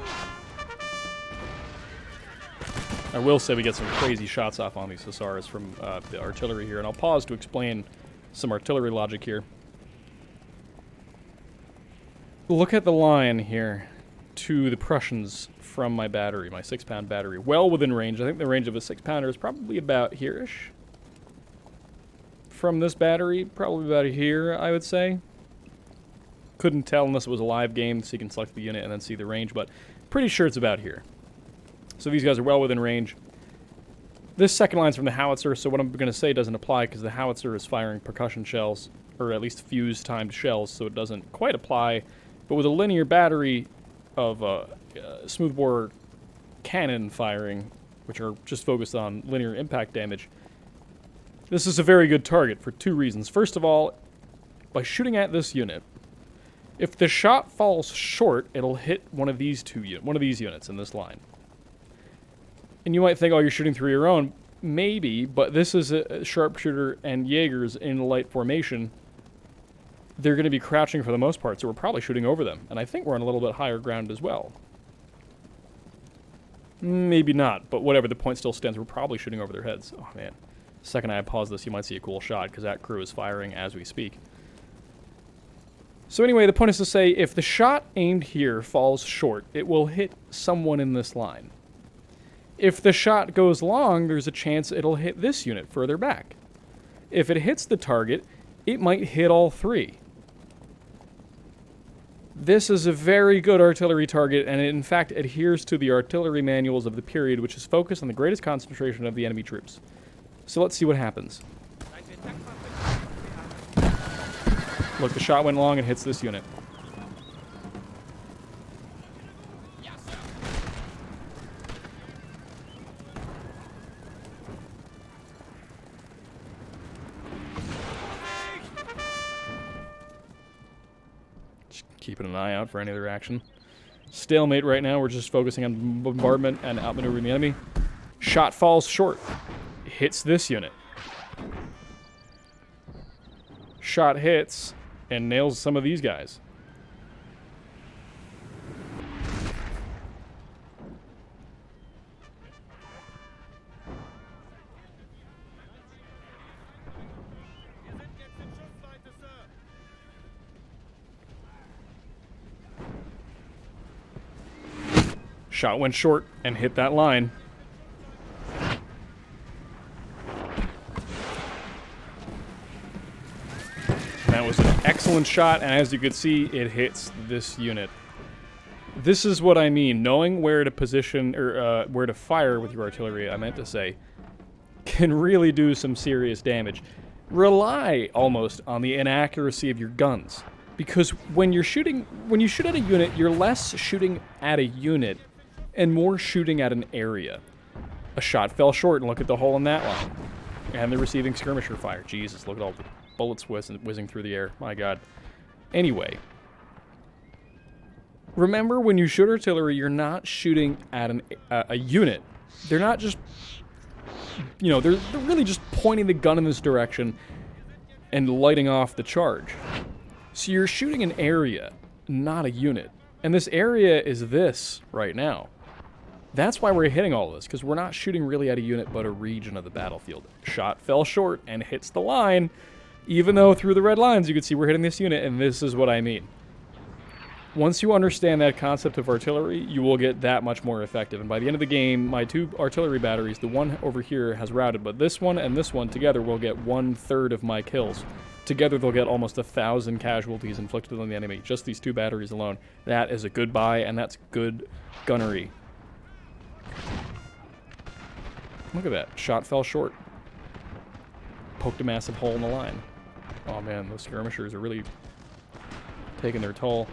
Speaker 1: I will say we get some crazy shots off on these hussars from the artillery here, and I'll pause to explain some artillery logic here. Look at the line here to the Prussians from my battery, my 6-pound battery. Well within range. I think the range of a 6-pounder is probably about here-ish. From this battery, probably about here, I would say. Couldn't tell unless it was a live game, so you can select the unit and then see the range, but pretty sure it's about here. So these guys are well within range. This second line's from the howitzer, so what I'm going to say doesn't apply because the howitzer is firing percussion shells, or at least fuse-timed shells, so it doesn't quite apply. But with a linear battery of smoothbore cannon firing, which are just focused on linear impact damage, this is a very good target for 2 reasons. First of all, by shooting at this unit, if the shot falls short, it'll hit one of these units in this line. And you might think, oh, you're shooting through your own. Maybe, but this is a sharpshooter and Jaegers in light formation. They're going to be crouching for the most part, so we're probably shooting over them. And I think we're on a little bit higher ground as well. Maybe not, but whatever, the point still stands. We're probably shooting over their heads. Oh, man. The second I pause this, you might see a cool shot, because that crew is firing as we speak. So anyway, the point is to say, if the shot aimed here falls short, it will hit someone in this line. If the shot goes long, there's a chance it'll hit this unit further back. If it hits the target, it might hit all 3. This is a very good artillery target, and it in fact adheres to the artillery manuals of the period, which is focused on the greatest concentration of the enemy troops. So let's see what happens. Look, the shot went long and hits this unit. Keeping an eye out for any other action. Stalemate right now. We're just focusing on bombardment and outmaneuvering the enemy. Shot falls short. Hits this unit. Shot hits and nails some of these guys. Shot went short and hit that line. That was an excellent shot, and as you can see, it hits this unit. This is what I mean. Knowing where to position, or where to fire with your artillery, I meant to say, can really do some serious damage. Rely almost on the inaccuracy of your guns. Because when you shoot at a unit, you're less shooting at a unit and more shooting at an area. A shot fell short, and look at the hole in that line. And they're receiving skirmisher fire. Jesus, look at all the bullets whizzing through the air. My God. Anyway. Remember, when you shoot artillery, you're not shooting at a unit. They're not just... You know, they're really just pointing the gun in this direction and lighting off the charge. So you're shooting an area, not a unit. And this area is this right now. That's why we're hitting all this, because we're not shooting really at a unit, but a region of the battlefield. Shot fell short and hits the line, even though through the red lines you can see we're hitting this unit, and this is what I mean. Once you understand that concept of artillery, you will get that much more effective. And by the end of the game, my 2 artillery batteries, the one over here has routed, but this one and this one together will get 1/3 of my kills. Together they'll get almost 1,000 casualties inflicted on the enemy. Just these 2 batteries alone. That is a good buy, and that's good gunnery. Look at that. Shot fell short. Poked a massive hole in the line. Oh man, those skirmishers are really taking their toll.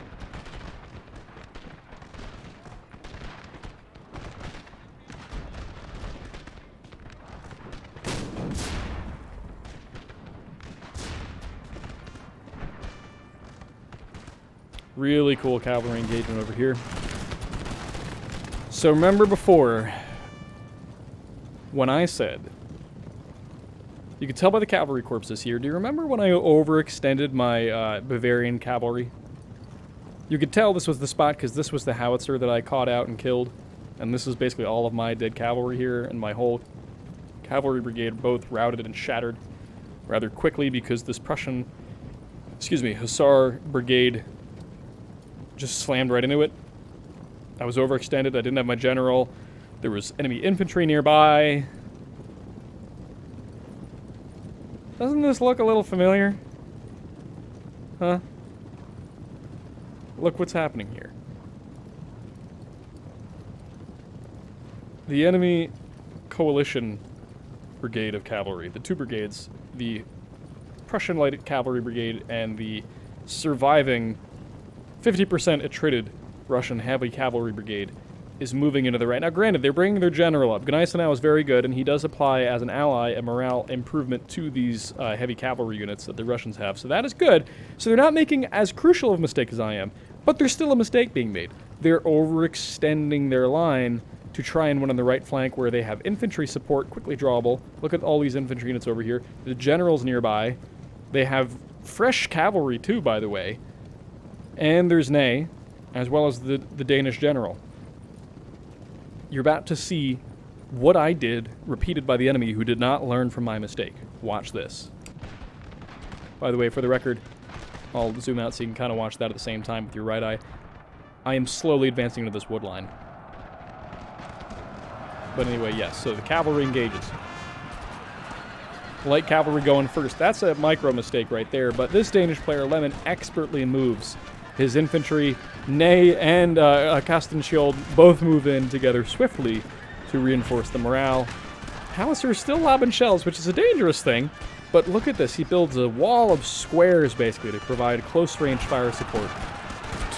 Speaker 1: Really cool cavalry engagement over here. So remember before, when I said, you can tell by the cavalry corpses here, do you remember when I overextended my Bavarian cavalry? You could tell this was the spot because this was the howitzer that I caught out and killed. And this is basically all of my dead cavalry here, and my whole cavalry brigade both routed and shattered rather quickly because this Prussian, Hussar brigade just slammed right into it. I was overextended, I didn't have my general, there was enemy infantry nearby. Doesn't this look a little familiar? Huh? Look what's happening here. The enemy coalition brigade of cavalry, the two brigades, the Prussian light cavalry brigade and the surviving 50% attrited Russian heavy cavalry brigade is moving into the right. Now, granted, they're bringing their general up. Gneisenau is very good, and he does apply, as an ally, a morale improvement to these heavy cavalry units that the Russians have. So that is good. So they're not making as crucial of a mistake as I am, but there's still a mistake being made. They're overextending their line to try and win on the right flank where they have infantry support, quickly drawable. Look at all these infantry units over here. The general's nearby. They have fresh cavalry, too, by the way. And there's Ney, as well as the Danish general. You're about to see what I did repeated by the enemy who did not learn from my mistake. Watch this. By the way, for the record, I'll zoom out so you can kind of watch that at the same time with your right eye. I am slowly advancing into this wood line. But anyway, yes, so the cavalry engages. Light cavalry going first. That's a micro mistake right there, but this Danish player, Lemon, expertly moves his infantry. Ney and Kastenskjold both move in together swiftly to reinforce the morale. Howitzer is still lobbing shells, which is a dangerous thing, but look at this. He builds a wall of squares, basically, to provide close-range fire support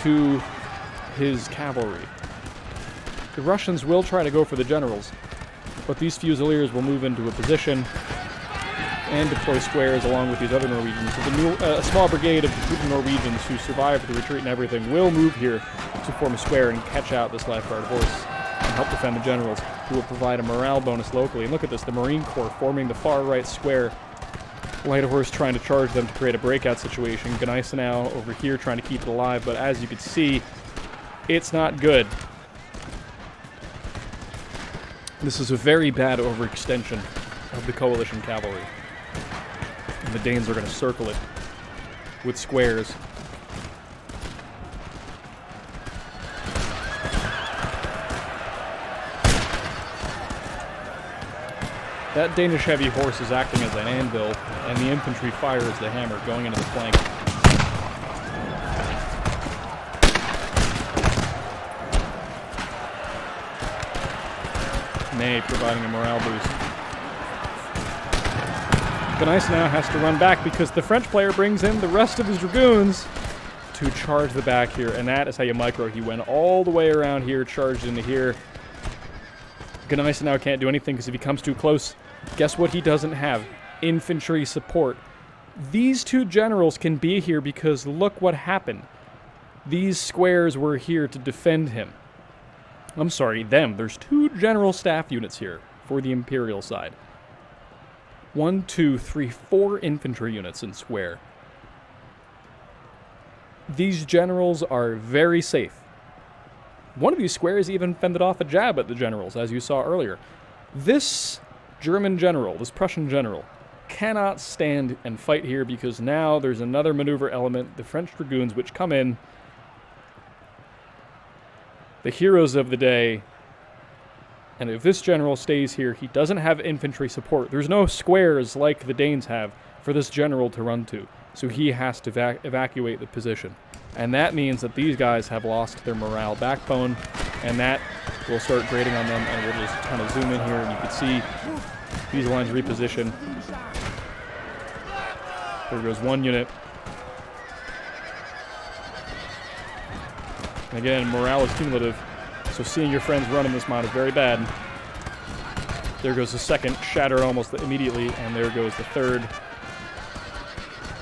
Speaker 1: to his cavalry. The Russians will try to go for the generals, but these Fusiliers will move into a position and deploy squares along with these other Norwegians. So a small brigade of the Norwegians who survived the retreat and everything will move here to form a square and catch out this Life Guard horse and help defend the generals, who will provide a morale bonus locally. And look at this, the Marine Corps forming the far right square. Light Horse trying to charge them to create a breakout situation. Gneisenau over here trying to keep it alive, but as you can see, it's not good. This is a very bad overextension of the coalition cavalry. And the Danes are going to circle it with squares. That Danish heavy horse is acting as an anvil, and the infantry fires the hammer going into the flank. Ney providing a morale boost. Gneisenau has to run back because the French player brings in the rest of his dragoons to charge the back here, and that is how you micro. He went all the way around here, charged into here. Gneisenau can't do anything because if he comes too close, guess what he doesn't have? Infantry support. These two generals can be here because look what happened. These squares were here to defend him. I'm sorry, them. There's two general staff units here for the Imperial side. 1, 2, 3, 4 infantry units in square. These generals are very safe. One of these squares even fended off a jab at the generals, as you saw earlier. This German general, this Prussian general, cannot stand and fight here because now there's another maneuver element, the French dragoons, which come in. The heroes of the day. And if this general stays here, he doesn't have infantry support. There's no squares like the Danes have for this general to run to. So he has to evacuate the position. And that means that these guys have lost their morale backbone, and that will start grating on them, and we'll just kind of zoom in here, and you can see these lines reposition. There goes one unit. And again, morale is cumulative, so seeing your friends run in this mod is very bad. There goes the second, shattered almost immediately, and there goes the third.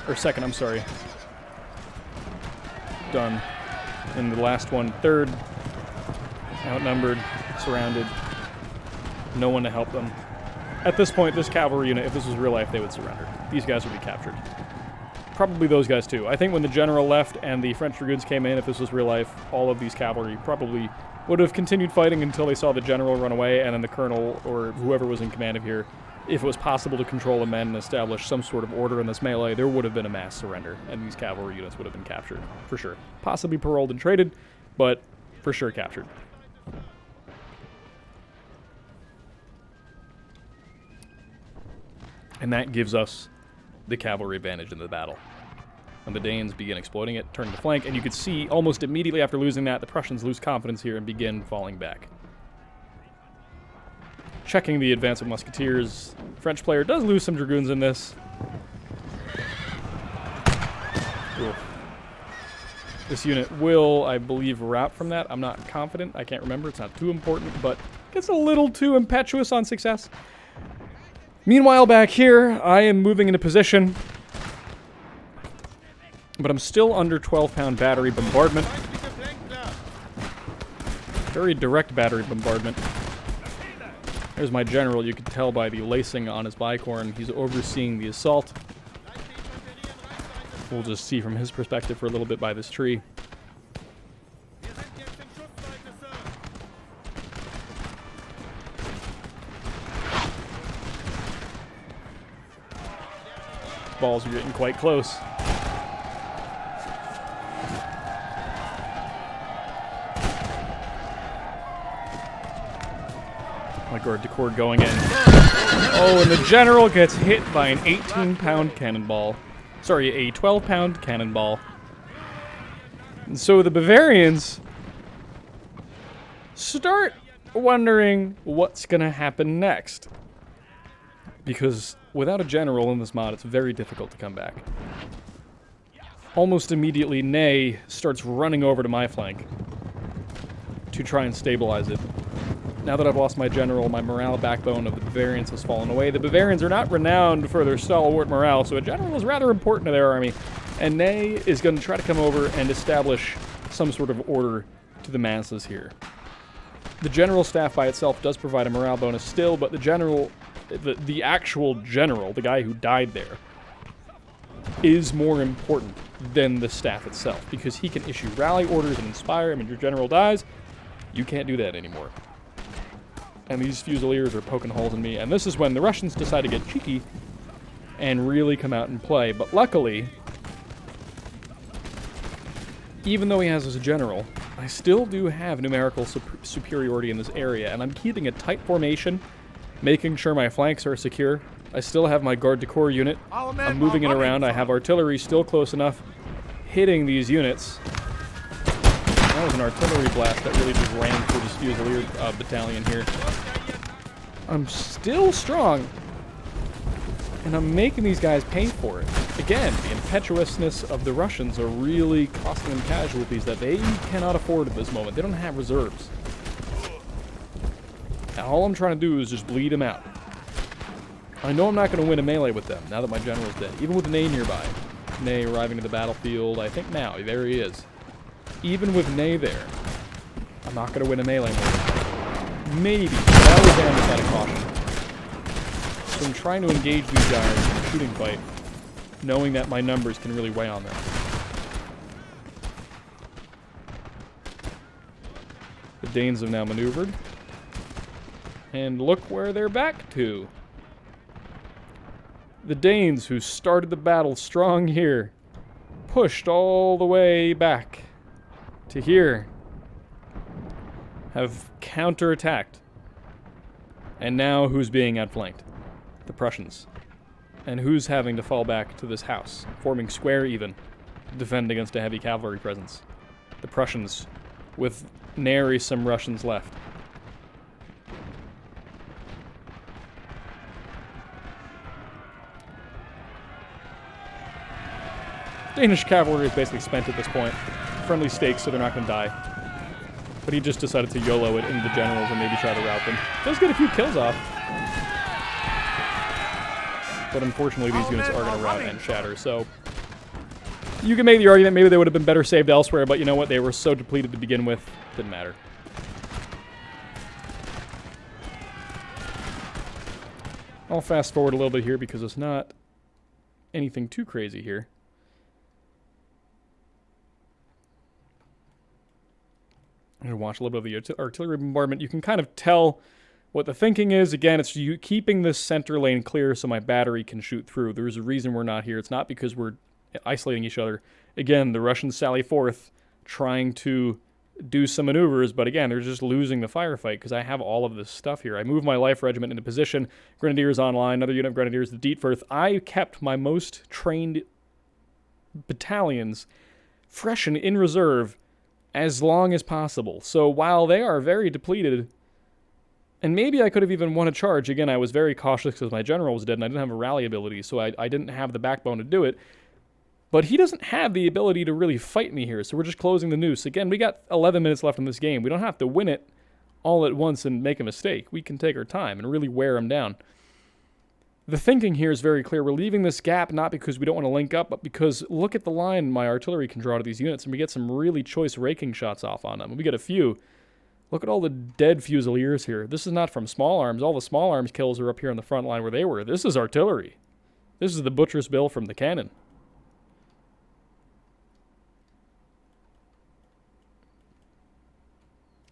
Speaker 1: Or second, I'm sorry. Done. And the last one, third. Outnumbered, surrounded. No one to help them. At this point, this cavalry unit, if this was real life, they would surrender. These guys would be captured. probably those guys too. I think when the general left and the French dragoons came in, if this was real life, all of these cavalry probably would have continued fighting until they saw the general run away, and then the colonel or whoever was in command of here, if it was possible to control the men and establish some sort of order in this melee, there would have been a mass surrender, and these cavalry units would have been captured, for sure. Possibly paroled and traded, but for sure captured. And that gives us the cavalry advantage in the battle. And the Danes begin exploiting it, turning the flank, and you can see almost immediately after losing that, the Prussians lose confidence here and begin falling back. Checking the advance of musketeers, French player does lose some dragoons in this. Oof. This unit will, I believe, rout from that. I'm not confident. I can't remember. It's not too important, but gets a little too impetuous on success. Meanwhile, back here, I am moving into position, but I'm still under 12-pound battery bombardment. Very direct battery bombardment. There's my general. You can tell by the lacing on his bicorn. He's overseeing the assault. We'll just see from his perspective for a little bit by this tree. Balls are getting quite close. My garde du corps going in. Oh, and the general gets hit by an 18-pound cannonball. Sorry, a 12-pound cannonball. And so the Bavarians start wondering what's going to happen next. Because without a general in this mod, it's very difficult to come back. Almost immediately, Ney starts running over to my flank to try and stabilize it. Now that I've lost my general, my morale backbone of the Bavarians has fallen away. The Bavarians are not renowned for their stalwart morale, so a general is rather important to their army. And Ney is going to try to come over and establish some sort of order to the masses here. The general staff by itself does provide a morale bonus still, but the general, the actual general, the guy who died there, is more important than the staff itself, because he can issue rally orders and inspire. I mean, your general dies, you can't do that anymore. And these Fusiliers are poking holes in me, and this is when the Russians decide to get cheeky and really come out and play. But luckily, even though he has a general, I still do have numerical superiority in this area, and I'm keeping a tight formation, making sure my flanks are secure. I still have my garde du corps unit. I'm moving it around. I have artillery still close enough, hitting these units. That was an artillery blast that really just ran through this Fusilier battalion here. I'm still strong, and I'm making these guys pay for it. Again, the impetuousness of the Russians are really costing them casualties that they cannot afford at this moment. They don't have reserves. Now, all I'm trying to do is just bleed them out. I know I'm not going to win a melee with them now that my general's dead, even with Ney nearby. Ney arriving to the battlefield, I think now. There he is. Even with Ney there, I'm not going to win a melee more. Maybe. That was down without a caution. So I'm trying to engage these guys in a shooting fight, knowing that my numbers can really weigh on them. The Danes have now maneuvered. And look where they're back to. The Danes, who started the battle strong here, pushed all the way back to here, have counterattacked. And now who's being outflanked? The Prussians. And who's having to fall back to this house, forming square even, to defend against a heavy cavalry presence? The Prussians, with nary some Russians left. Danish cavalry is basically spent at this point. Friendly stakes, so they're not going to die. But he just decided to YOLO it into the generals and maybe try to rout them. Does get a few kills off. But unfortunately, these units are going to rout and shatter, so... You can make the argument maybe they would have been better saved elsewhere, but you know what? They were so depleted to begin with, didn't matter. I'll fast forward a little bit here because it's not anything too crazy here. I'm going to watch a little bit of the artillery bombardment. You can kind of tell what the thinking is. Again, it's you keeping this center lane clear so my battery can shoot through. There's a reason we're not here. It's not because we're isolating each other. Again, the Russians sally forth trying to do some maneuvers, but again, they're just losing the firefight because I have all of this stuff here. I move my life regiment into position. Grenadiers online, another unit of Grenadiers, the Dietfurth. I kept my most trained battalions fresh and in reserve as long as possible. So while they are very depleted, and maybe I could have even won a charge. Again, I was very cautious because my general was dead and I didn't have a rally ability, so I didn't have the backbone to do it. But he doesn't have the ability to really fight me here, so we're just closing the noose. Again, we got 11 minutes left in this game. We don't have to win it all at once and make a mistake. We can take our time and really wear him down. The thinking here is very clear. We're leaving this gap not because we don't want to link up, but because look at the line my artillery can draw to these units, and we get some really choice raking shots off on them. We get a few. Look at all the dead Fusiliers here. This is not from small arms. All the small arms kills are up here on the front line where they were. This is artillery. This is the butcher's bill from the cannon.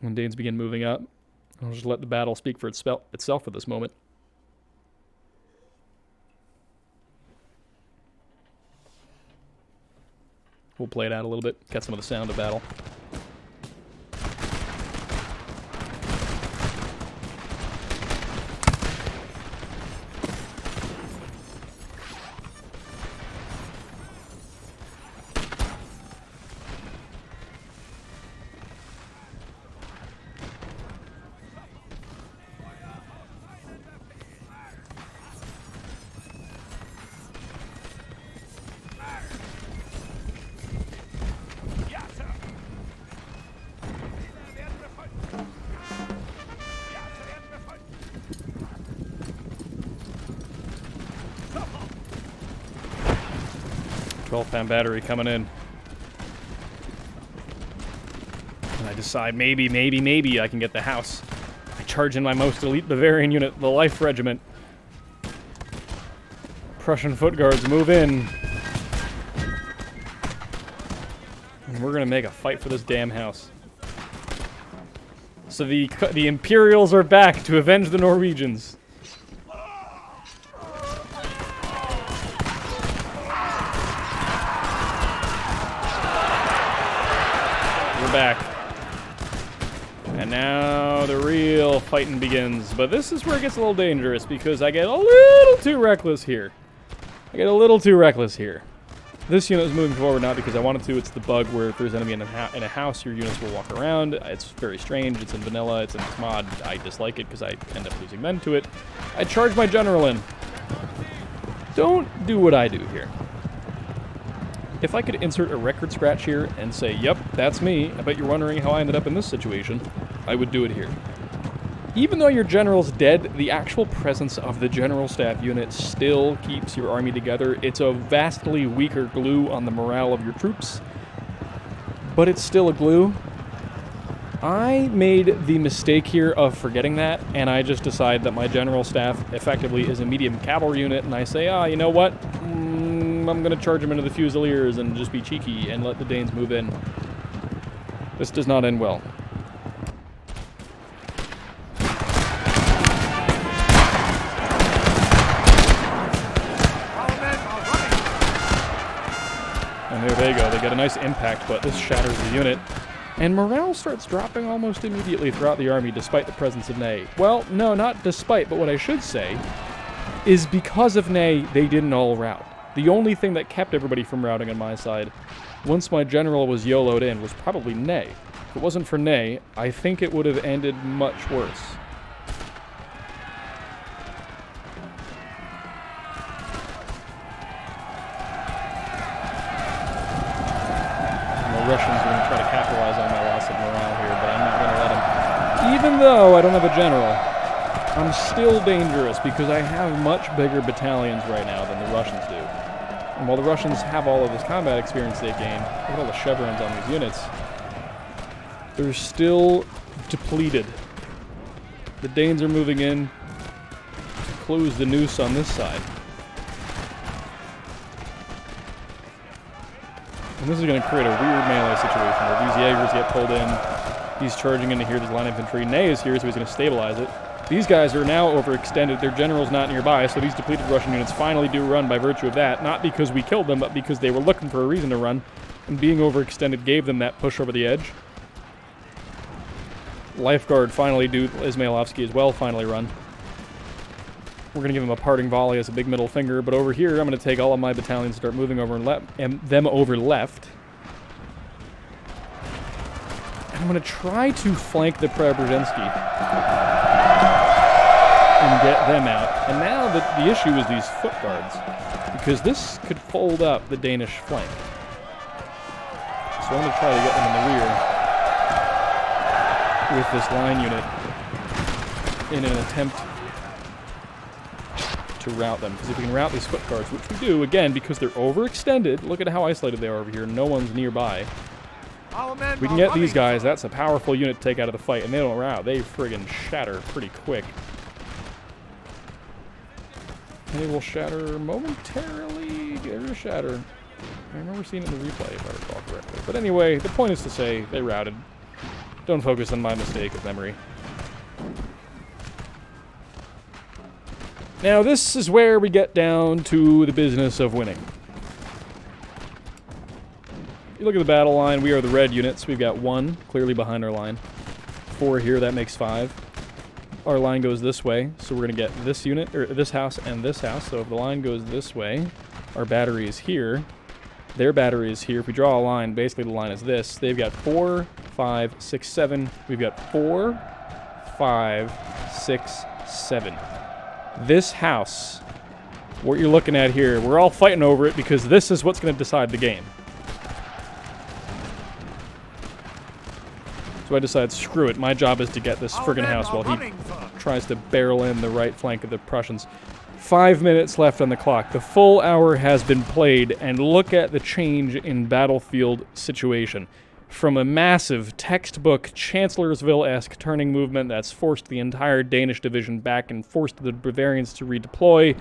Speaker 1: When Danes begin moving up, I'll just let the battle speak for itself at this moment. We'll play it out a little bit, get some of the sound of battle. Pound battery coming in. And I decide maybe I can get the house. I charge in my most elite Bavarian unit, the Life Regiment. Prussian foot guards move in. And we're gonna make a fight for this damn house. So the Imperials are back to avenge the Norwegians. Back. And now the real fighting begins. But this is where it gets a little dangerous because I get a little too reckless here. This unit is moving forward not because I wanted to. It's the bug where if there's enemy in a house, your units will walk around. It's very strange. It's in vanilla. It's in this mod. I dislike it because I end up losing men to it. I charge my general in. Don't do what I do here. If I could insert a record scratch here and say, yep, that's me, I bet you're wondering how I ended up in this situation, I would do it here. Even though your general's dead, the actual presence of the general staff unit still keeps your army together. It's a vastly weaker glue on the morale of your troops, but it's still a glue. I made the mistake here of forgetting that, and I just decide that my general staff effectively is a medium cavalry unit, and I say, you know what? I'm going to charge them into the Fusiliers and just be cheeky and let the Danes move in. This does not end well. And there they go. They get a nice impact, but this shatters the unit. And morale starts dropping almost immediately throughout the army despite the presence of Ney. Well, no, not despite, but what I should say is because of Ney, they didn't all rout. The only thing that kept everybody from routing on my side, once my general was YOLO'd in, was probably Ney. If it wasn't for Ney, I think it would have ended much worse. And the Russians are going to try to capitalize on my loss of morale here, but I'm not going to let them. Even though I don't have a general, I'm still dangerous because I have much bigger battalions right now than the Russians do. And while the Russians have all of this combat experience they gained, look at all the chevrons on these units, they're still depleted. The Danes are moving in to close the noose on this side. And this is going to create a weird melee situation where these Jaegers get pulled in, He's charging into here. There's line infantry. Ney is here, so he's going to stabilize it. These guys are now overextended. Their general's not nearby, so these depleted Russian units finally do run by virtue of that. Not because we killed them, but because they were looking for a reason to run. And being overextended gave them that push over the edge. Lifeguard finally do. Ismailovsky as well finally run. We're going to give him a parting volley as a big middle finger, but over here I'm going to take all of my battalions and start moving over and them over left. And I'm going to try to flank the Preobrazhensky and get them out. And now the issue is these foot guards, because this could fold up the Danish flank. So I'm going to try to get them in the rear with this line unit in an attempt to rout them. Because if we can rout these foot guards, which we do, again, because they're overextended, look at how isolated they are over here. No one's nearby. We can get these guys. That's a powerful unit to take out of the fight, and they don't rout. They friggin' shatter pretty quick. They will shatter momentarily. They're shatter. I remember seeing it in the replay, if I recall correctly. But anyway, the point is to say they routed. Don't focus on my mistake of memory. Now, this is where we get down to the business of winning. You look at the battle line, we are the red units. We've got 1 clearly behind our line. 4 here, that makes 5. Our line goes this way, so we're going to get this unit, or this house and this house. So if the line goes this way, our battery is here. Their battery is here. If we draw a line, basically the line is this. They've got 4, 5, 6, 7. We've got 4, 5, 6, 7. This house, what you're looking at here, we're all fighting over it because this is what's going to decide the game. So I decide, screw it, my job is to get this friggin' house while he tries to barrel in the right flank of the Prussians. 5 minutes left on the clock. The full hour has been played, and look at the change in battlefield situation. From a massive textbook Chancellorsville-esque turning movement that's forced the entire Danish division back and forced the Bavarians to redeploy,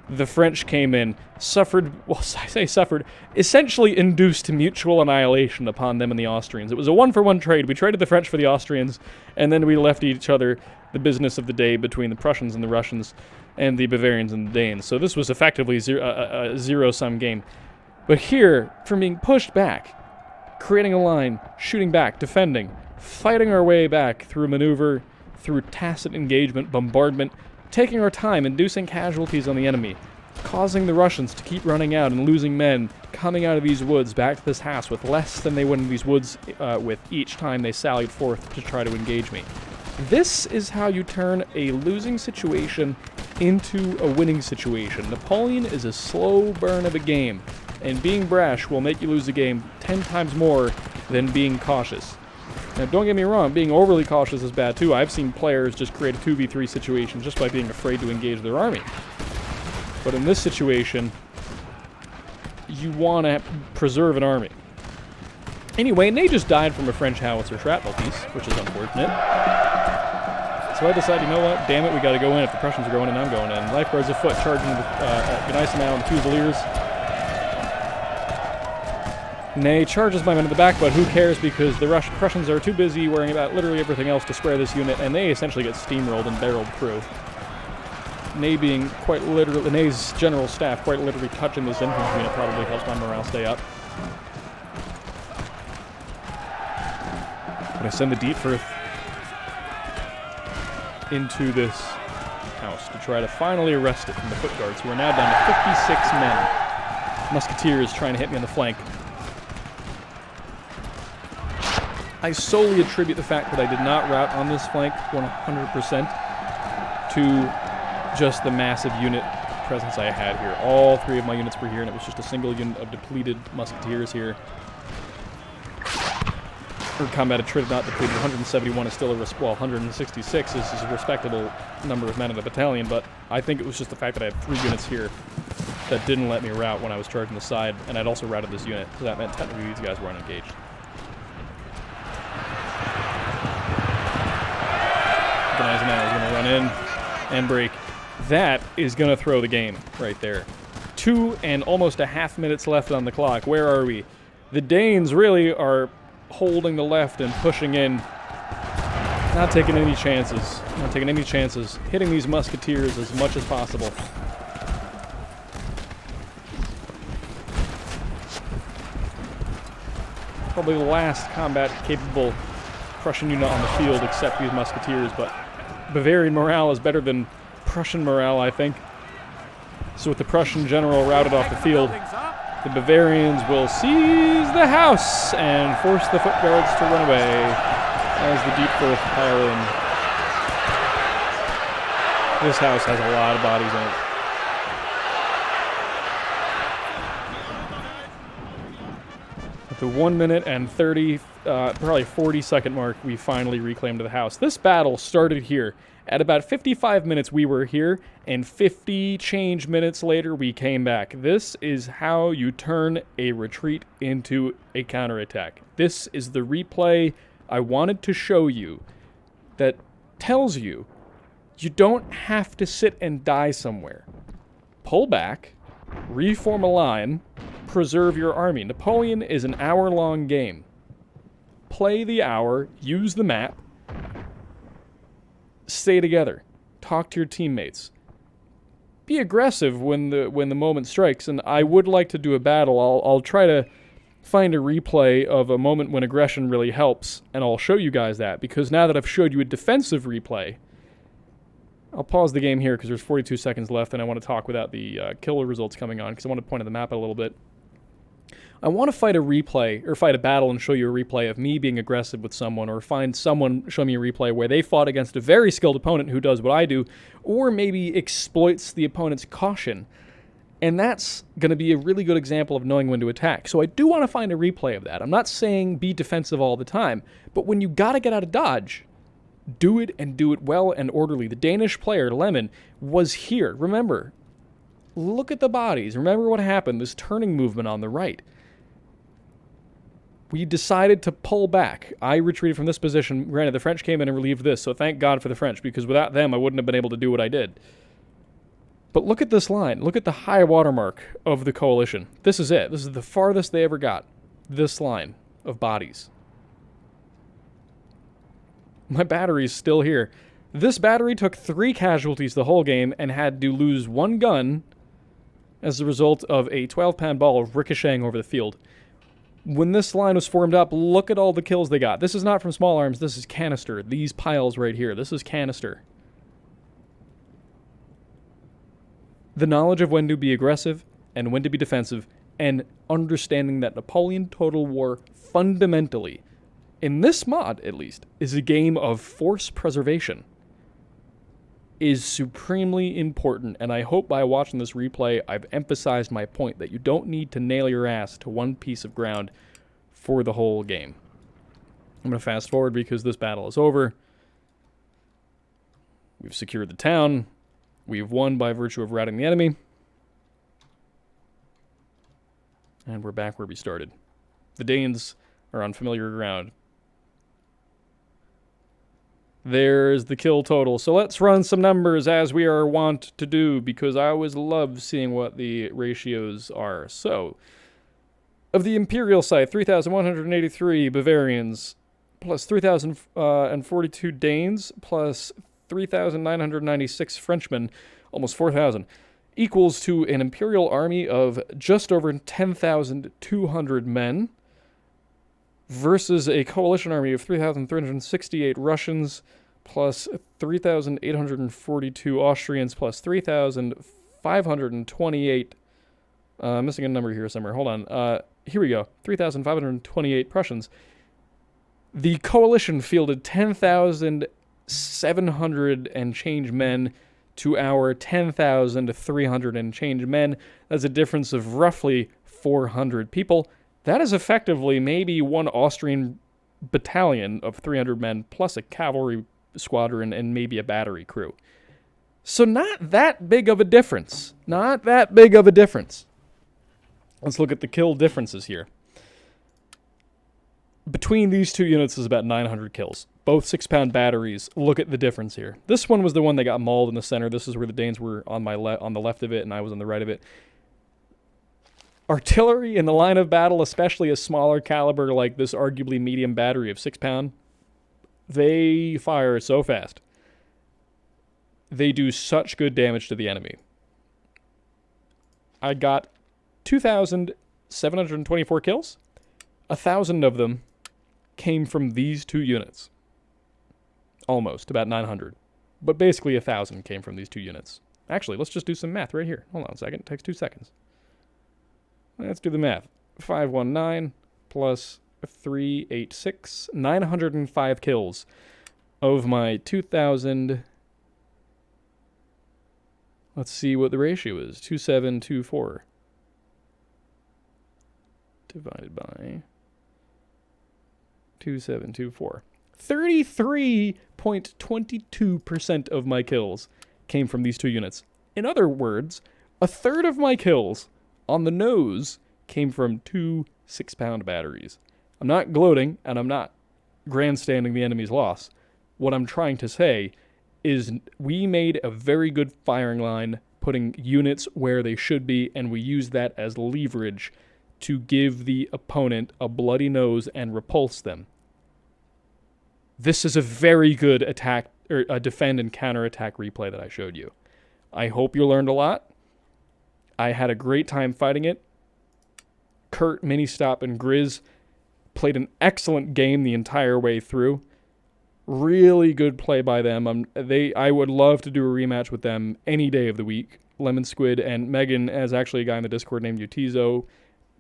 Speaker 1: the French came in, suffered, well, I say suffered, essentially induced mutual annihilation upon them and the Austrians. It was a one-for-one trade. We traded the French for the Austrians, and then we left each other the business of the day between the Prussians and the Russians and the Bavarians and the Danes. So this was effectively a zero-sum game. But here, from being pushed back, creating a line, shooting back, defending, fighting our way back through maneuver, through tacit engagement, bombardment, taking our time, inducing casualties on the enemy, causing the Russians to keep running out and losing men, coming out of these woods back to this house with less than they would in these woods with each time they sallied forth to try to engage me. This is how you turn a losing situation into a winning situation. Napoleon is a slow burn of a game, and being brash will make you lose the game 10 times more than being cautious. Now, don't get me wrong, being overly cautious is bad too. I've seen players just create a 2v3 situation just by being afraid to engage their army. But in this situation, you want to preserve an army. Anyway, Ney just died from a French howitzer shrapnel piece, which is unfortunate. So I decided, you know what, damn it, we got to go in. If the Prussians are going in, I'm going in. Lifeguards afoot, charging with Gneisenau and the Fusiliers. Ney charges my men in the back, but who cares, because the Prussians are too busy worrying about literally everything else to square this unit, and they essentially get steamrolled and barreled through. Ney being quite literally, Ney's general staff quite literally touching this infantry unit probably helps my morale stay up. But I send the Dietfurth into this house to try to finally arrest it from the foot guards, who are now down to 56 men. Musketeers trying to hit me on the flank. I solely attribute the fact that I did not rout on this flank 100% to just the massive unit presence I had here. All 3 of my units were here, and it was just a single unit of depleted musketeers here. Or combat attrited, not depleted. 171 is still a 166 is a respectable number of men in a battalion, but I think it was just the fact that I had 3 units here that didn't let me rout when I was charging the side, and I'd also routed this unit, so that meant technically these guys were unengaged. Gneisenau is going to run in and break. That is going to throw the game right there. 2 and almost a half minutes left on the clock. Where are we? The Danes really are holding the left and pushing in Not taking any chances. Not taking any chances. Hitting these musketeers as much as possible. Probably the last combat-capable Prussian unit on the field except these musketeers, but Bavarian morale is better than Prussian morale, I think. So with the Prussian general routed off the field, the Bavarians will seize the house and force the foot guards to run away as the deep earth pile in. This house has a lot of bodies in it. At the 1 minute and 30, probably 40-second mark, we finally reclaimed the house. This battle started here. At about 55 minutes, we were here, and 50 change minutes later, we came back. This is how you turn a retreat into a counterattack. This is the replay I wanted to show you that tells you you don't have to sit and die somewhere. Pull back, reform a line, preserve your army. Napoleon is an hour-long game. Play the hour, use the map, stay together, talk to your teammates. Be aggressive when the moment strikes, and I would like to do a battle. I'll try to find a replay of a moment when aggression really helps, and I'll show you guys that, because now that I've showed you a defensive replay, I'll pause the game here because there's 42 seconds left, and I want to talk without the kill results coming on, because I want to point at the map a little bit. I want to fight a replay, or fight a battle and show you a replay of me being aggressive with someone, or find someone show me a replay where they fought against a very skilled opponent who does what I do, or maybe exploits the opponent's caution. And that's going to be a really good example of knowing when to attack. So I do want to find a replay of that. I'm not saying be defensive all the time, but when you got to get out of dodge, do it and do it well and orderly. The Danish player, Lemon, was here. Remember, look at the bodies. Remember what happened, this turning movement on the right. We decided to pull back. I retreated from this position. Granted, the French came in and relieved this, so thank God for the French, because without them, I wouldn't have been able to do what I did. But look at this line. Look at the high watermark of the coalition. This is it. This is the farthest they ever got. This line of bodies. My battery's still here. This battery took 3 casualties the whole game and had to lose 1 gun as a result of a 12-pound ball ricocheting over the field. When this line was formed up, look at all the kills they got. This is not from small arms. This is Cannister. These piles right here. This is Cannister. The knowledge of when to be aggressive and when to be defensive, and understanding that Napoleon Total War fundamentally, in this mod at least, is a game of force preservation, is supremely important, and I hope by watching this replay I've emphasized my point that you don't need to nail your ass to one piece of ground for the whole game. I'm going to fast forward because this battle is over. We've secured the town. We've won by virtue of routing the enemy. And we're back where we started. The Danes are on familiar ground. There's the kill total. So let's run some numbers as we are wont to do, because I always love seeing what the ratios are. So, of the Imperial side, 3,183 Bavarians, plus 3,042 Danes, plus 3,996 Frenchmen, almost 4,000, equals to an Imperial army of just over 10,200 men, versus a coalition army of 3,368 Russians, plus 3,842 Austrians, plus 3,528... missing a number here somewhere. Hold on. Here we go. 3,528 Prussians. The coalition fielded 10,700 and change men to our 10,300 and change men. That's a difference of roughly 400 people. That is effectively maybe one Austrian battalion of 300 men, plus a cavalry squadron and maybe a battery crew. So not that big of a difference. Not that big of a difference. Let's look at the kill differences here. Between these two units is about 900 kills. Both 6-pound batteries. Look at the difference here. This one was the one that got mauled in the center. This is where the Danes were on the left of it, and I was on the right of it. Artillery in the line of battle, especially a smaller caliber like this arguably medium battery of 6-pound, They fire so fast. They do such good damage to the enemy. I got 2,724 kills. 1,000 of them came from these two units. Almost, about 900. But basically 1,000 came from these two units. Actually, let's just do some math right here. Hold on a second. It takes 2 seconds. Let's do the math. 519 plus 386. 905 kills of my 2,000. Let's see what the ratio is. 2724. Divided by 2724. 33.22% of my kills came from these two units. In other words, a third of my kills on the nose came from 2 6-pound batteries. I'm not gloating, and I'm not grandstanding the enemy's loss. What I'm trying to say is we made a very good firing line, putting units where they should be, and we used that as leverage to give the opponent a bloody nose and repulse them. This is a very good attack, or a defend and counterattack replay that I showed you. I hope you learned a lot. I had a great time fighting it. Kurt, Ministop, and Grizz played an excellent game the entire way through. Really good play by them. I would love to do a rematch with them any day of the week. Lemon Squid and Megan, as actually a guy in the Discord named Utizo.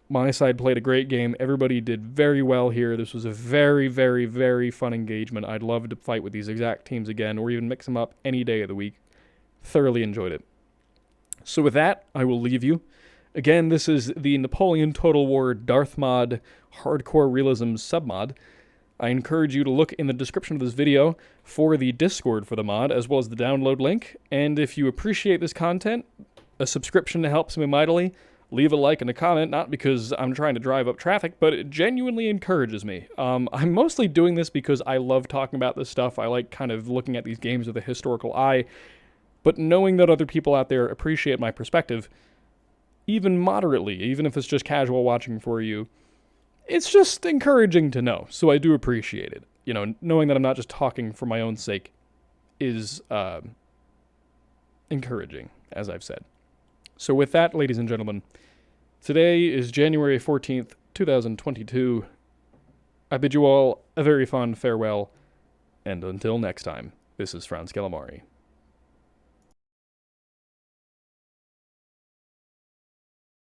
Speaker 1: My side played a great game. Everybody did very well here. This was a very, very, very fun engagement. I'd love to fight with these exact teams again, or even mix them up any day of the week. Thoroughly enjoyed it. So with that, I will leave you. Again, this is the Napoleon Total War Darth Mod Hardcore Realism submod. I encourage you to look in the description of this video for the Discord for the mod, as well as the download link. And if you appreciate this content, a subscription helps me mightily. Leave a like and a comment, not because I'm trying to drive up traffic, but it genuinely encourages me. I'm mostly doing this because I love talking about this stuff. I like kind of looking at these games with a historical eye. But knowing that other people out there appreciate my perspective, even moderately, even if it's just casual watching for you, it's just encouraging to know. So I do appreciate it. You know, knowing that I'm not just talking for my own sake is encouraging, as I've said. So with that, ladies and gentlemen, today is January 14th, 2022. I bid you all a very fond farewell, and until next time, this is Franz Calamari.